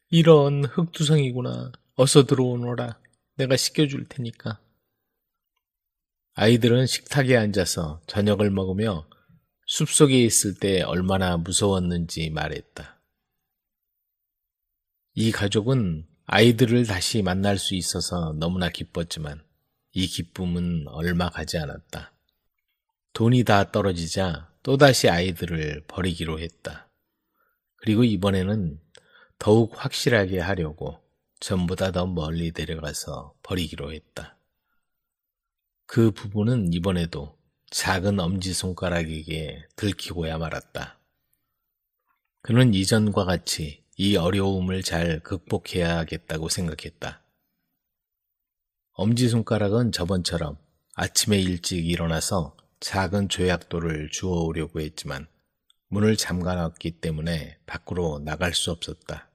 이런 흙두성이구나. 어서 들어오너라. 내가 씻겨줄 테니까. 아이들은 식탁에 앉아서 저녁을 먹으며 숲속에 있을 때 얼마나 무서웠는지 말했다. 이 가족은 아이들을 다시 만날 수 있어서 너무나 기뻤지만 이 기쁨은 얼마 가지 않았다. 돈이 다 떨어지자 또다시 아이들을 버리기로 했다. 그리고 이번에는 더욱 확실하게 하려고 전보다 더 멀리 내려가서 버리기로 했다. 그 부부는 이번에도 작은 엄지손가락에게 들키고야 말았다. 그는 이전과 같이 이 어려움을 잘 극복해야겠다고 생각했다. 엄지손가락은 저번처럼 아침에 일찍 일어나서 작은 조약돌을 주워오려고 했지만 문을 잠가놨기 때문에 밖으로 나갈 수 없었다.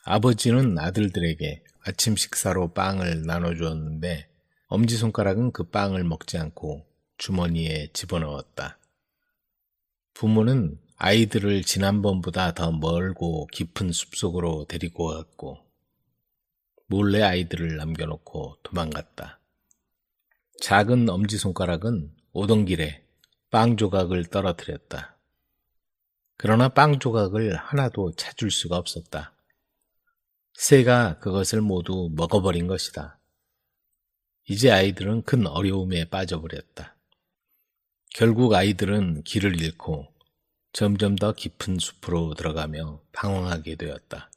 아버지는 아들들에게 아침 식사로 빵을 나눠주었는데 엄지손가락은 그 빵을 먹지 않고 주머니에 집어넣었다. 부모는 아이들을 지난번보다 더 멀고 깊은 숲속으로 데리고 갔고 몰래 아이들을 남겨놓고 도망갔다. 작은 엄지손가락은 오던 길에 빵 조각을 떨어뜨렸다. 그러나 빵 조각을 하나도 찾을 수가 없었다. 새가 그것을 모두 먹어버린 것이다. 이제 아이들은 큰 어려움에 빠져버렸다. 결국 아이들은 길을 잃고 점점 더 깊은 숲으로 들어가며 방황하게 되었다.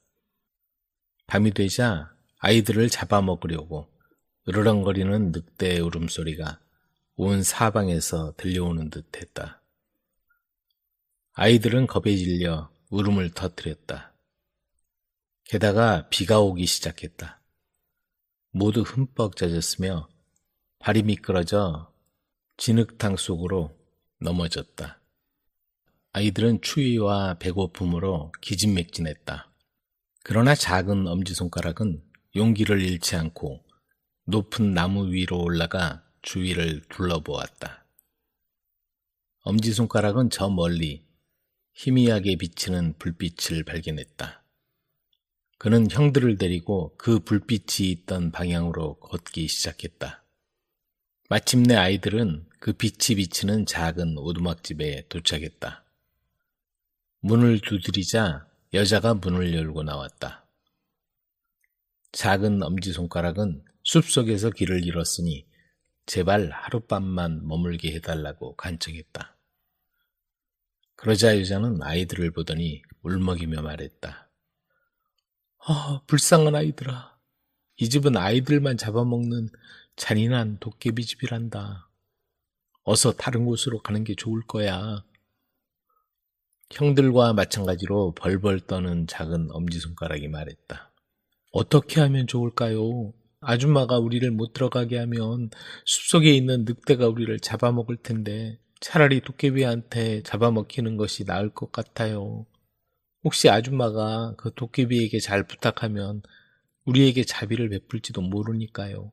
밤이 되자 아이들을 잡아먹으려고 으르렁거리는 늑대의 울음소리가 온 사방에서 들려오는 듯 했다. 아이들은 겁에 질려 울음을 터뜨렸다. 게다가 비가 오기 시작했다. 모두 흠뻑 젖었으며 발이 미끄러져 진흙탕 속으로 넘어졌다. 아이들은 추위와 배고픔으로 기진맥진했다. 그러나 작은 엄지손가락은 용기를 잃지 않고 높은 나무 위로 올라가 주위를 둘러보았다. 엄지손가락은 저 멀리 희미하게 비치는 불빛을 발견했다. 그는 형들을 데리고 그 불빛이 있던 방향으로 걷기 시작했다. 마침내 아이들은 그 빛이 비치는 작은 오두막집에 도착했다. 문을 두드리자 여자가 문을 열고 나왔다. 작은 엄지손가락은 숲속에서 길을 잃었으니 제발 하룻밤만 머물게 해달라고 간청했다. 그러자 여자는 아이들을 보더니 울먹이며 말했다. 불쌍한 아이들아. 이 집은 아이들만 잡아먹는 잔인한 도깨비 집이란다. 어서 다른 곳으로 가는 게 좋을 거야. 형들과 마찬가지로 벌벌 떠는 작은 엄지손가락이 말했다. 어떻게 하면 좋을까요? 아줌마가 우리를 못 들어가게 하면 숲속에 있는 늑대가 우리를 잡아먹을 텐데 차라리 도깨비한테 잡아먹히는 것이 나을 것 같아요. 혹시 아줌마가 그 도깨비에게 잘 부탁하면 우리에게 자비를 베풀지도 모르니까요.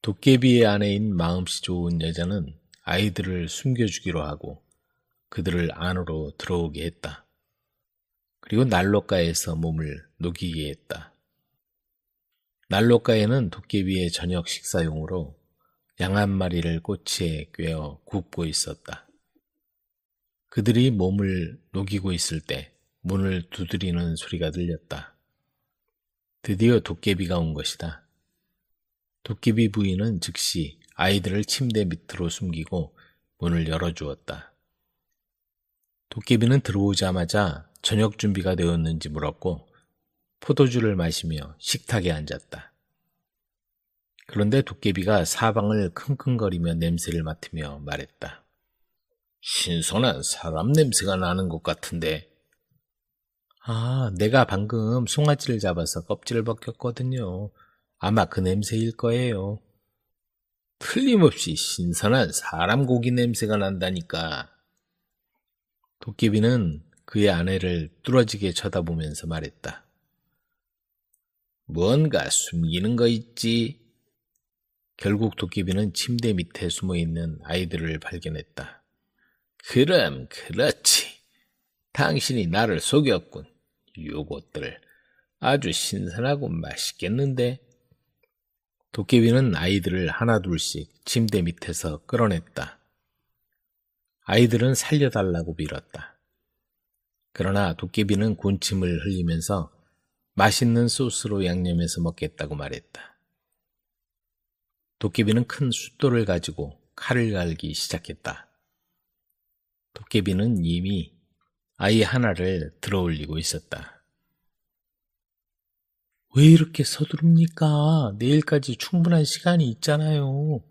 도깨비의 아내인 마음씨 좋은 여자는 아이들을 숨겨주기로 하고 그들을 안으로 들어오게 했다. 그리고 난로가에서 몸을 녹이게 했다. 난로가에는 도깨비의 저녁 식사용으로 양 한 마리를 꼬치에 꿰어 굽고 있었다. 그들이 몸을 녹이고 있을 때 문을 두드리는 소리가 들렸다. 드디어 도깨비가 온 것이다. 도깨비 부인은 즉시 아이들을 침대 밑으로 숨기고 문을 열어주었다. 도깨비는 들어오자마자 저녁 준비가 되었는지 물었고 포도주를 마시며 식탁에 앉았다. 그런데 도깨비가 사방을 킁킁거리며 냄새를 맡으며 말했다. 신선한 사람 냄새가 나는 것 같은데. 내가 방금 송아지를 잡아서 껍질을 벗겼거든요. 아마 그 냄새일 거예요. 틀림없이 신선한 사람 고기 냄새가 난다니까. 도깨비는 그의 아내를 뚫어지게 쳐다보면서 말했다. 뭔가 숨기는 거 있지? 결국 도깨비는 침대 밑에 숨어있는 아이들을 발견했다. 그럼 그렇지. 당신이 나를 속였군. 요것들 아주 신선하고 맛있겠는데? 도깨비는 아이들을 하나둘씩 침대 밑에서 끌어냈다. 아이들은 살려달라고 빌었다. 그러나 도깨비는 군침을 흘리면서 맛있는 소스로 양념해서 먹겠다고 말했다. 도깨비는 큰 숫돌을 가지고 칼을 갈기 시작했다. 도깨비는 이미 아이 하나를 들어올리고 있었다. 왜 이렇게 서두릅니까? 내일까지 충분한 시간이 있잖아요.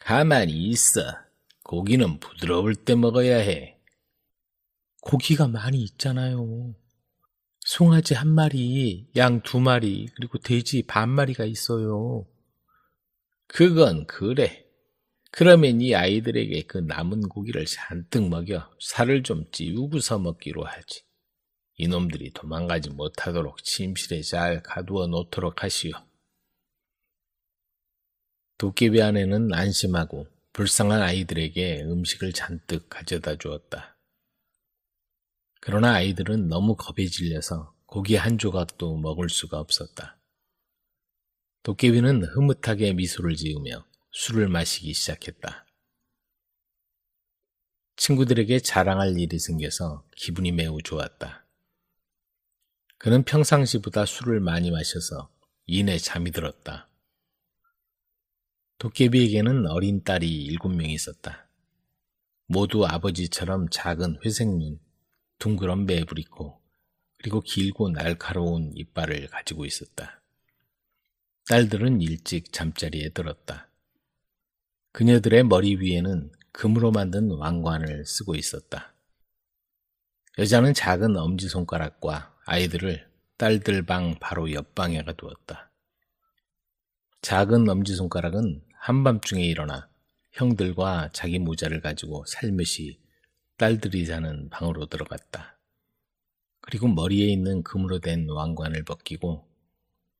가만히 있어. 고기는 부드러울 때 먹어야 해. 고기가 많이 있잖아요. 송아지 1마리, 양 2마리, 그리고 돼지 반마리가 있어요. 그건 그래. 그러면 이 아이들에게 그 남은 고기를 잔뜩 먹여 살을 좀 찌우고서 먹기로 하지. 이놈들이 도망가지 못하도록 침실에 잘 가두어 놓도록 하시오. 도깨비 아내는 안심하고 불쌍한 아이들에게 음식을 잔뜩 가져다 주었다. 그러나 아이들은 너무 겁에 질려서 고기 한 조각도 먹을 수가 없었다. 도깨비는 흐뭇하게 미소를 지으며 술을 마시기 시작했다. 친구들에게 자랑할 일이 생겨서 기분이 매우 좋았다. 그는 평상시보다 술을 많이 마셔서 이내 잠이 들었다. 도깨비에게는 어린 딸이 7명 있었다. 모두 아버지처럼 작은 회색 눈, 둥그런 매부리코, 그리고 길고 날카로운 이빨을 가지고 있었다. 딸들은 일찍 잠자리에 들었다. 그녀들의 머리 위에는 금으로 만든 왕관을 쓰고 있었다. 여자는 작은 엄지손가락과 아이들을 딸들 방 바로 옆방에 가두었다. 작은 엄지손가락은 한밤중에 일어나 형들과 자기 모자를 가지고 살며시 딸들이 자는 방으로 들어갔다. 그리고 머리에 있는 금으로 된 왕관을 벗기고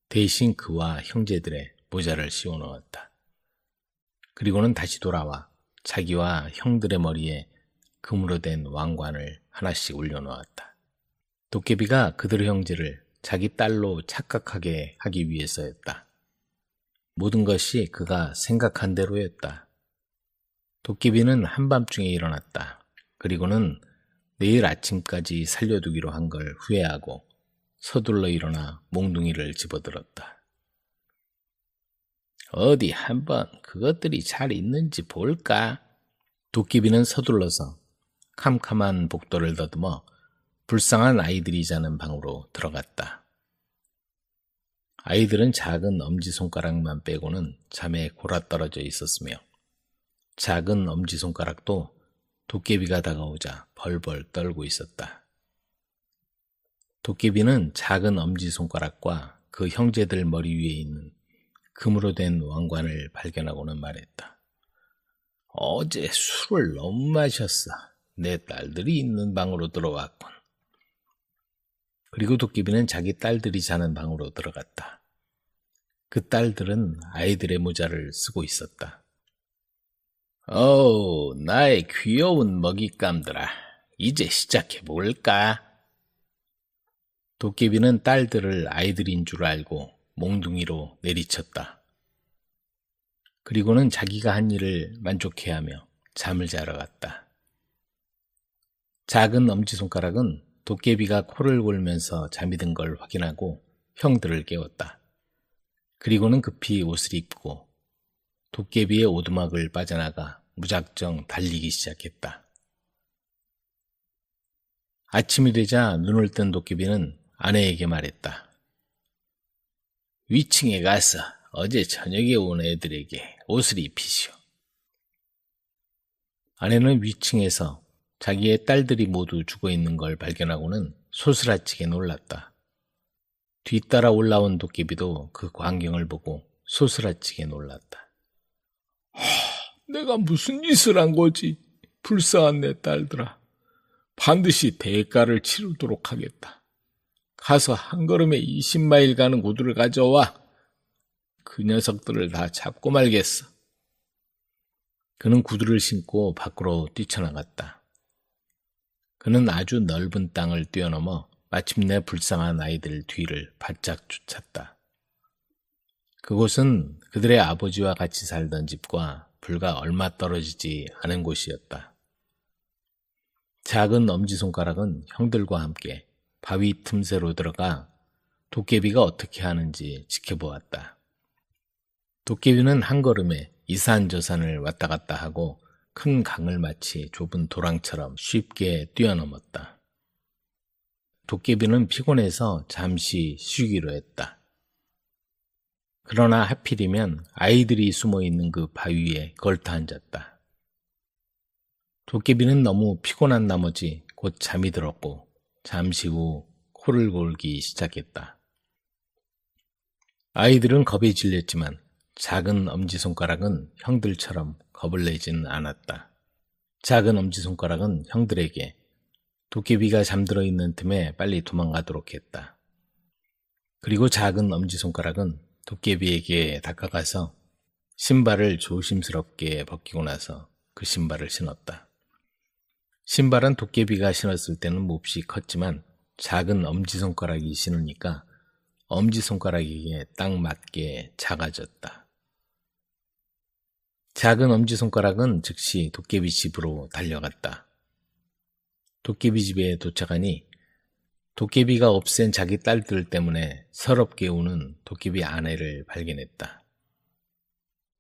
대신 그와 형제들의 모자를 씌워 넣었다. 그리고는 다시 돌아와 자기와 형들의 머리에 금으로 된 왕관을 하나씩 올려놓았다. 도깨비가 그들의 형제를 자기 딸로 착각하게 하기 위해서였다. 모든 것이 그가 생각한 대로였다. 도깨비는 한밤중에 일어났다. 그리고는 내일 아침까지 살려두기로 한 걸 후회하고 서둘러 일어나 몽둥이를 집어들었다. 어디 한번 그것들이 잘 있는지 볼까? 도깨비는 서둘러서 캄캄한 복도를 더듬어 불쌍한 아이들이 자는 방으로 들어갔다. 아이들은 작은 엄지손가락만 빼고는 잠에 골아떨어져 있었으며 작은 엄지손가락도 도깨비가 다가오자 벌벌 떨고 있었다. 도깨비는 작은 엄지손가락과 그 형제들 머리 위에 있는 금으로 된 왕관을 발견하고는 말했다. 어제 술을 너무 마셨어. 내 딸들이 있는 방으로 들어왔군. 그리고 도깨비는 자기 딸들이 자는 방으로 들어갔다. 그 딸들은 아이들의 모자를 쓰고 있었다. 어우, 나의 귀여운 먹잇감들아. 이제 시작해볼까? 도깨비는 딸들을 아이들인 줄 알고 몽둥이로 내리쳤다. 그리고는 자기가 한 일을 만족해하며 잠을 자러 갔다. 작은 엄지손가락은 도깨비가 코를 골면서 잠이 든 걸 확인하고 형들을 깨웠다. 그리고는 급히 옷을 입고 도깨비의 오두막을 빠져나가 무작정 달리기 시작했다. 아침이 되자 눈을 뜬 도깨비는 아내에게 말했다. 위층에 가서 어제 저녁에 온 애들에게 옷을 입히시오. 아내는 위층에서 자기의 딸들이 모두 죽어있는 걸 발견하고는 소스라치게 놀랐다. 뒤따라 올라온 도깨비도 그 광경을 보고 소스라치게 놀랐다. 내가 무슨 짓을 한 거지? 불쌍한 내 딸들아. 반드시 대가를 치르도록 하겠다. 가서 한 걸음에 20마일 가는 구두를 가져와. 그 녀석들을 다 잡고 말겠어. 그는 구두를 신고 밖으로 뛰쳐나갔다. 그는 아주 넓은 땅을 뛰어넘어 마침내 불쌍한 아이들 뒤를 바짝 쫓았다. 그곳은 그들의 아버지와 같이 살던 집과 불과 얼마 떨어지지 않은 곳이었다. 작은 엄지손가락은 형들과 함께 바위 틈새로 들어가 도깨비가 어떻게 하는지 지켜보았다. 도깨비는 한 걸음에 이산저산을 왔다 갔다 하고 큰 강을 마치 좁은 도랑처럼 쉽게 뛰어넘었다. 도깨비는 피곤해서 잠시 쉬기로 했다. 그러나 하필이면 아이들이 숨어있는 그 바위에 걸터 앉았다. 도깨비는 너무 피곤한 나머지 곧 잠이 들었고 잠시 후 코를 골기 시작했다. 아이들은 겁에 질렸지만 작은 엄지손가락은 형들처럼 겁을 내지는 않았다. 작은 엄지손가락은 형들에게 도깨비가 잠들어 있는 틈에 빨리 도망가도록 했다. 그리고 작은 엄지손가락은 도깨비에게 다가가서 신발을 조심스럽게 벗기고 나서 그 신발을 신었다. 신발은 도깨비가 신었을 때는 몹시 컸지만 작은 엄지손가락이 신으니까 엄지손가락에게 딱 맞게 작아졌다. 작은 엄지손가락은 즉시 도깨비 집으로 달려갔다. 도깨비 집에 도착하니 도깨비가 없앤 자기 딸들 때문에 서럽게 우는 도깨비 아내를 발견했다.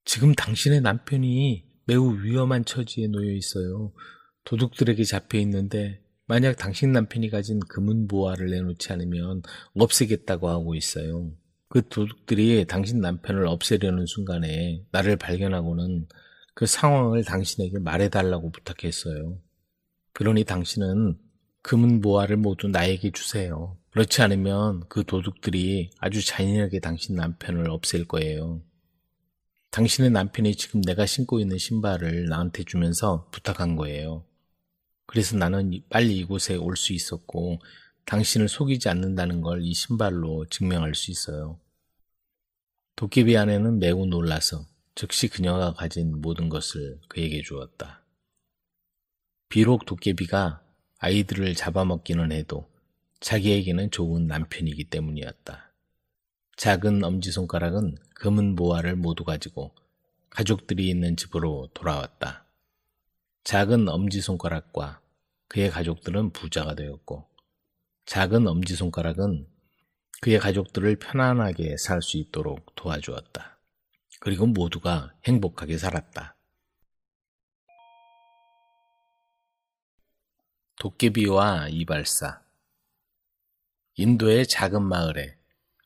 지금 당신의 남편이 매우 위험한 처지에 놓여 있어요. 도둑들에게 잡혀 있는데 만약 당신 남편이 가진 금은 보화를 내놓지 않으면 없애겠다고 하고 있어요. 그 도둑들이 당신 남편을 없애려는 순간에 나를 발견하고는 그 상황을 당신에게 말해달라고 부탁했어요. 그러니 당신은 금은 보화를 모두 나에게 주세요. 그렇지 않으면 그 도둑들이 아주 잔인하게 당신 남편을 없앨 거예요. 당신의 남편이 지금 내가 신고 있는 신발을 나한테 주면서 부탁한 거예요. 그래서 나는 빨리 이곳에 올 수 있었고 당신을 속이지 않는다는 걸 이 신발로 증명할 수 있어요. 도깨비 아내는 매우 놀라서 즉시 그녀가 가진 모든 것을 그에게 주었다. 비록 도깨비가 아이들을 잡아먹기는 해도 자기에게는 좋은 남편이기 때문이었다. 작은 엄지손가락은 금은 보화를 모두 가지고 가족들이 있는 집으로 돌아왔다. 작은 엄지손가락과 그의 가족들은 부자가 되었고 작은 엄지손가락은 그의 가족들을 편안하게 살 수 있도록 도와주었다. 그리고 모두가 행복하게 살았다. 도깨비와 이발사. 인도의 작은 마을에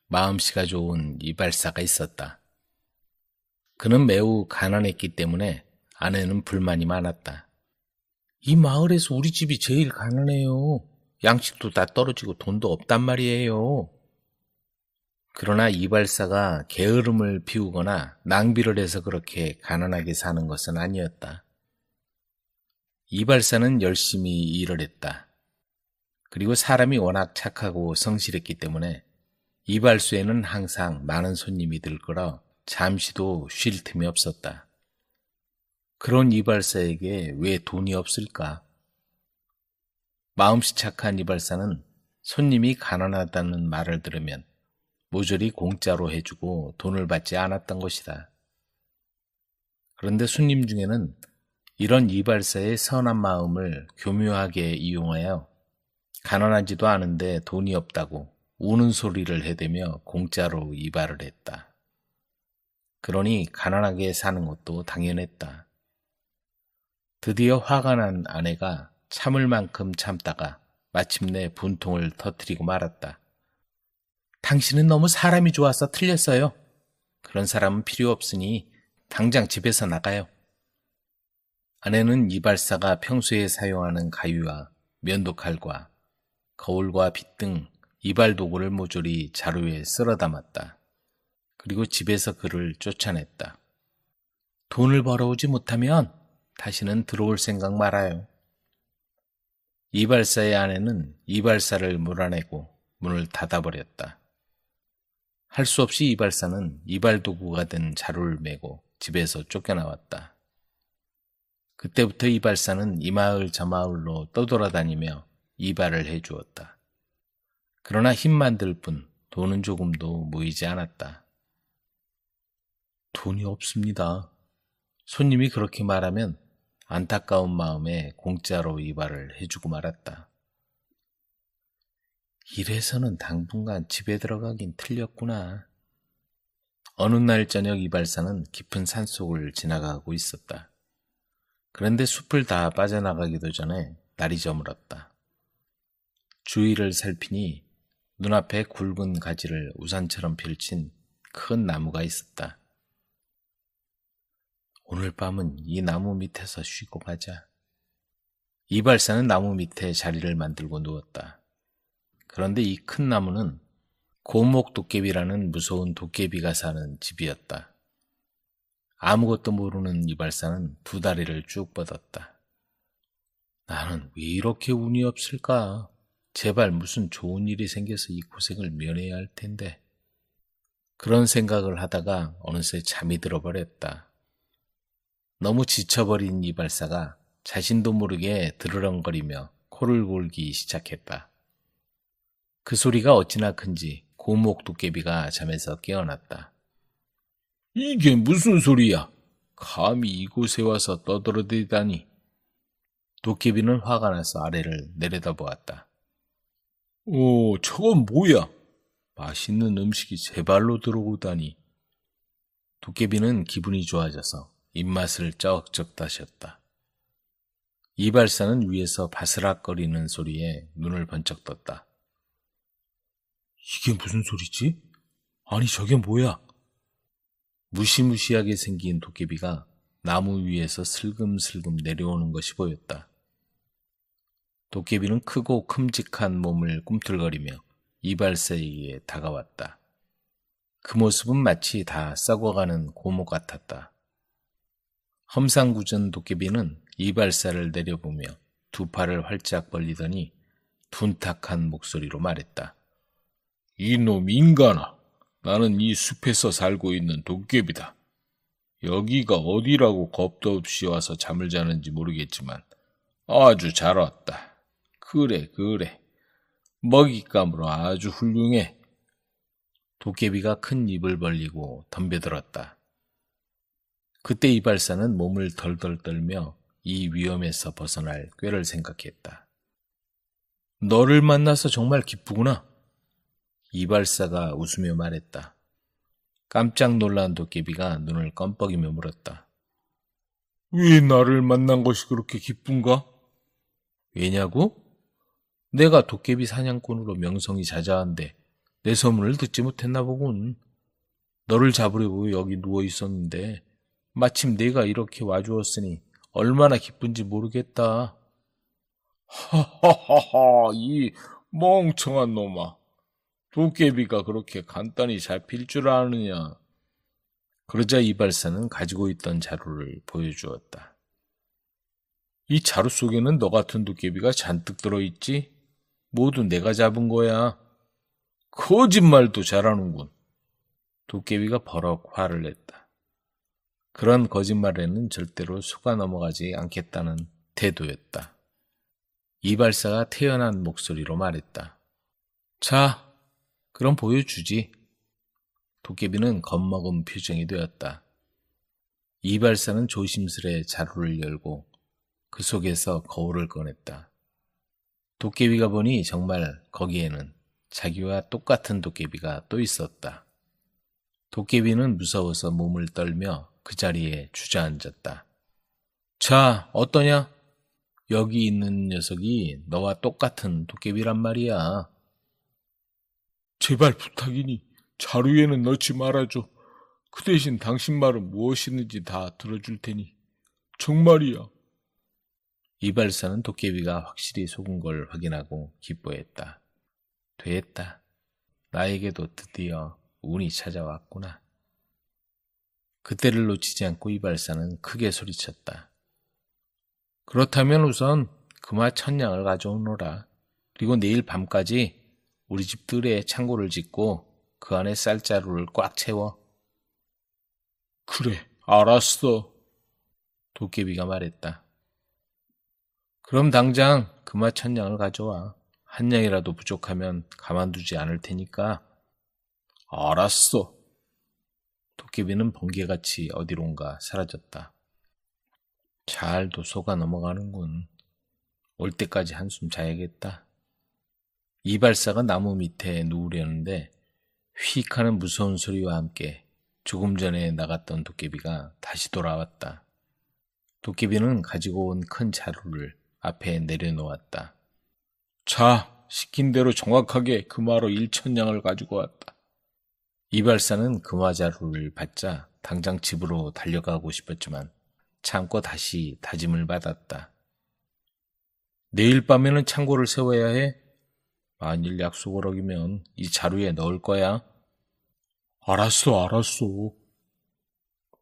마음씨가 좋은 이발사가 있었다. 그는 매우 가난했기 때문에 아내는 불만이 많았다. 이 마을에서 우리 집이 제일 가난해요. 양식도 다 떨어지고 돈도 없단 말이에요. 그러나 이발사가 게으름을 피우거나 낭비를 해서 그렇게 가난하게 사는 것은 아니었다. 이발사는 열심히 일을 했다. 그리고 사람이 워낙 착하고 성실했기 때문에 이발소에는 항상 많은 손님이 들끓어 잠시도 쉴 틈이 없었다. 그런 이발사에게 왜 돈이 없을까? 마음씨 착한 이발사는 손님이 가난하다는 말을 들으면 모조리 공짜로 해주고 돈을 받지 않았던 것이다. 그런데 손님 중에는 이런 이발사의 선한 마음을 교묘하게 이용하여 가난하지도 않은데 돈이 없다고 우는 소리를 해대며 공짜로 이발을 했다. 그러니 가난하게 사는 것도 당연했다. 드디어 화가 난 아내가 참을 만큼 참다가 마침내 분통을 터뜨리고 말았다. 당신은 너무 사람이 좋아서 틀렸어요. 그런 사람은 필요 없으니 당장 집에서 나가요. 아내는 이발사가 평소에 사용하는 가위와 면도칼과 거울과 빗 등 이발 도구를 모조리 자루에 쓸어 담았다. 그리고 집에서 그를 쫓아냈다. 돈을 벌어오지 못하면 다시는 들어올 생각 말아요. 이발사의 아내는 이발사를 몰아내고 문을 닫아버렸다. 할 수 없이 이발사는 이발 도구가 된 자루를 메고 집에서 쫓겨나왔다. 그때부터 이발사는 이 마을 저 마을로 떠돌아다니며 이발을 해주었다. 그러나 힘만 들 뿐 돈은 조금도 모이지 않았다. 돈이 없습니다. 손님이 그렇게 말하면 안타까운 마음에 공짜로 이발을 해주고 말았다. 이래서는 당분간 집에 들어가긴 틀렸구나. 어느 날 저녁 이발사는 깊은 산속을 지나가고 있었다. 그런데 숲을 다 빠져나가기도 전에 날이 저물었다. 주위를 살피니 눈앞에 굵은 가지를 우산처럼 펼친 큰 나무가 있었다. 오늘 밤은 이 나무 밑에서 쉬고 가자. 이발사는 나무 밑에 자리를 만들고 누웠다. 그런데 이 큰 나무는 고목 도깨비라는 무서운 도깨비가 사는 집이었다. 아무것도 모르는 이발사는 두 다리를 쭉 뻗었다. 나는 왜 이렇게 운이 없을까? 제발 무슨 좋은 일이 생겨서 이 고생을 면해야 할 텐데. 그런 생각을 하다가 어느새 잠이 들어버렸다. 너무 지쳐버린 이발사가 자신도 모르게 드르렁거리며 코를 골기 시작했다. 그 소리가 어찌나 큰지 고목 도깨비가 잠에서 깨어났다. 이게 무슨 소리야? 감히 이곳에 와서 떠들어대다니. 도깨비는 화가 나서 아래를 내려다보았다. 저건 뭐야? 맛있는 음식이 제 발로 들어오다니. 도깨비는 기분이 좋아져서 입맛을 쩍쩍 다셨다. 이발사는 위에서 바스락거리는 소리에 눈을 번쩍 떴다. 이게 무슨 소리지? 아니 저게 뭐야? 무시무시하게 생긴 도깨비가 나무 위에서 슬금슬금 내려오는 것이 보였다. 도깨비는 크고 큼직한 몸을 꿈틀거리며 이발사에게 다가왔다. 그 모습은 마치 다 썩어가는 고목 같았다. 험상궂은 도깨비는 이발사를 내려보며 두 팔을 활짝 벌리더니 둔탁한 목소리로 말했다. 이놈 인간아, 나는 이 숲에서 살고 있는 도깨비다. 여기가 어디라고 겁도 없이 와서 잠을 자는지 모르겠지만 아주 잘 왔다. 그래. 먹잇감으로 아주 훌륭해. 도깨비가 큰 입을 벌리고 덤벼들었다. 그때 이발사는 몸을 덜덜 떨며 이 위험에서 벗어날 꾀를 생각했다. 너를 만나서 정말 기쁘구나. 이발사가 웃으며 말했다. 깜짝 놀란 도깨비가 눈을 껌뻑이며 물었다. 왜 나를 만난 것이 그렇게 기쁜가? 왜냐고? 내가 도깨비 사냥꾼으로 명성이 자자한데 내 소문을 듣지 못했나 보군. 너를 잡으려고 여기 누워 있었는데 마침 내가 이렇게 와주었으니 얼마나 기쁜지 모르겠다. 하하하하, 이 멍청한 놈아. 도깨비가 그렇게 간단히 잡힐 줄 아느냐. 그러자 이발사는 가지고 있던 자루를 보여주었다. 이 자루 속에는 너 같은 도깨비가 잔뜩 들어있지? 모두 내가 잡은 거야. 거짓말도 잘하는군. 도깨비가 버럭 화를 냈다. 그런 거짓말에는 절대로 속아 넘어가지 않겠다는 태도였다. 이발사가 태연한 목소리로 말했다. 자, 그럼 보여주지. 도깨비는 겁먹은 표정이 되었다. 이발사는 조심스레 자루를 열고 그 속에서 거울을 꺼냈다. 도깨비가 보니 정말 거기에는 자기와 똑같은 도깨비가 또 있었다. 도깨비는 무서워서 몸을 떨며 그 자리에 주저앉았다. 자, 어떠냐? 여기 있는 녀석이 너와 똑같은 도깨비란 말이야. 제발 부탁이니 자루에는 넣지 말아줘. 그 대신 당신 말은 무엇이든지 다 들어줄 테니. 정말이야. 이발사는 도깨비가 확실히 속은 걸 확인하고 기뻐했다. 됐다. 나에게도 드디어 운이 찾아왔구나. 그때를 놓치지 않고 이발사는 크게 소리쳤다. 그렇다면 우선 금화 1000냥을 가져오너라. 그리고 내일 밤까지 우리 집 뜰에 창고를 짓고 그 안에 쌀자루를 꽉 채워. 그래, 알았어. 도깨비가 말했다. 그럼 당장 금화 1000냥을 가져와. 한 냥이라도 부족하면 가만두지 않을 테니까. 알았어. 도깨비는 번개같이 어디론가 사라졌다. 잘도 속아 넘어가는군. 올 때까지 한숨 자야겠다. 이발사가 나무 밑에 누우려는데 휙 하는 무서운 소리와 함께 조금 전에 나갔던 도깨비가 다시 돌아왔다. 도깨비는 가지고 온 큰 자루를 앞에 내려놓았다. 자, 시킨 대로 정확하게 금화로 1,000냥을 가지고 왔다. 이발사는 금화자루를 받자 당장 집으로 달려가고 싶었지만 참고 다시 다짐을 받았다. 내일 밤에는 창고를 세워야 해. 만일 약속을 어기면 이 자루에 넣을 거야. 알았어.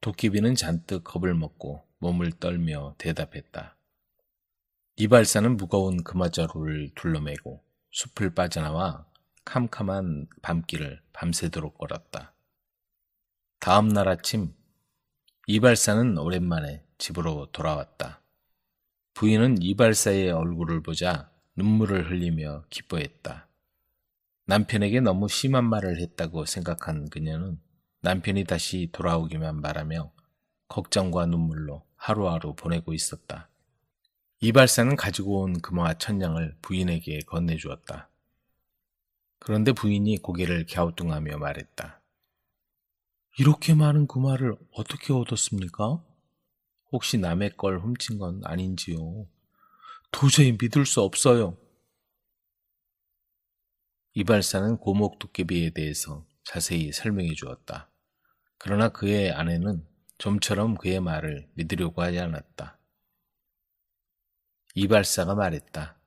도깨비는 잔뜩 겁을 먹고 몸을 떨며 대답했다. 이발사는 무거운 금화자루를 둘러매고 숲을 빠져나와 캄캄한 밤길을 밤새도록 걸었다. 다음 날 아침 이발사는 오랜만에 집으로 돌아왔다. 부인은 이발사의 얼굴을 보자 눈물을 흘리며 기뻐했다. 남편에게 너무 심한 말을 했다고 생각한 그녀는 남편이 다시 돌아오기만 바라며 걱정과 눈물로 하루하루 보내고 있었다. 이발사는 가지고 온 금화 1,000냥을 부인에게 건네주었다. 그런데 부인이 고개를 갸우뚱하며 말했다. 이렇게 많은 금화를 어떻게 얻었습니까? 혹시 남의 걸 훔친 건 아닌지요? 도저히 믿을 수 없어요. 이발사는 고목 도깨비에 대해서 자세히 설명해 주었다. 그러나 그의 아내는 좀처럼 그의 말을 믿으려고 하지 않았다. 이발사가 말했다.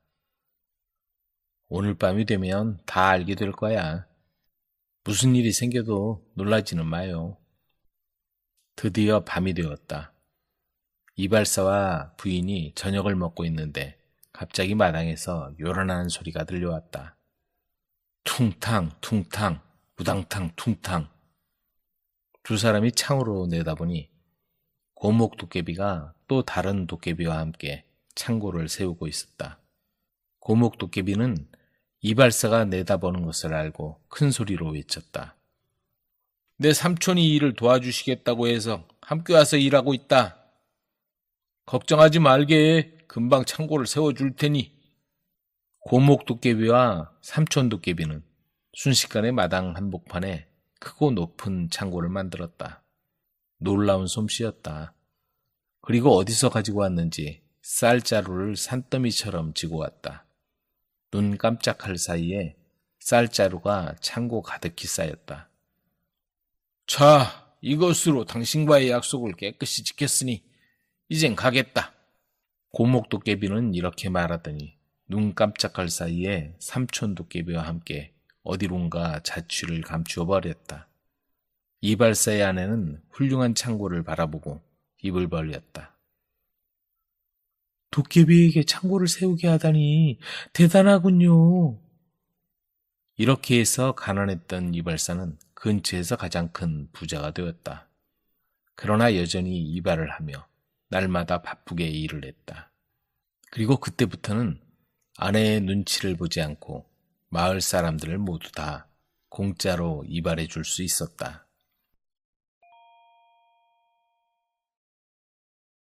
오늘 밤이 되면 다 알게 될 거야. 무슨 일이 생겨도 놀라지는 마요. 드디어 밤이 되었다. 이발사와 부인이 저녁을 먹고 있는데 갑자기 마당에서 요란한 소리가 들려왔다. 퉁탕 퉁탕 우당탕 퉁탕. 두 사람이 창으로 내다보니 고목 도깨비가 또 다른 도깨비와 함께 창고를 세우고 있었다. 고목 도깨비는 이발사가 내다보는 것을 알고 큰 소리로 외쳤다. 내 삼촌이 일을 도와주시겠다고 해서 함께 와서 일하고 있다. 걱정하지 말게. 금방 창고를 세워줄 테니. 고목 도깨비와 삼촌 도깨비는 순식간에 마당 한복판에 크고 높은 창고를 만들었다. 놀라운 솜씨였다. 그리고 어디서 가지고 왔는지 쌀자루를 산더미처럼 지고 왔다. 눈 깜짝할 사이에 쌀자루가 창고 가득히 쌓였다. 자, 이것으로 당신과의 약속을 깨끗이 지켰으니 이젠 가겠다. 고목 도깨비는 이렇게 말하더니 눈 깜짝할 사이에 삼촌 도깨비와 함께 어디론가 자취를 감추어 버렸다. 이발사의 아내는 훌륭한 창고를 바라보고 입을 벌렸다. 도깨비에게 창고를 세우게 하다니 대단하군요. 이렇게 해서 가난했던 이발사는 근처에서 가장 큰 부자가 되었다. 그러나 여전히 이발을 하며 날마다 바쁘게 일을 했다. 그리고 그때부터는 아내의 눈치를 보지 않고 마을 사람들을 모두 다 공짜로 이발해 줄 수 있었다.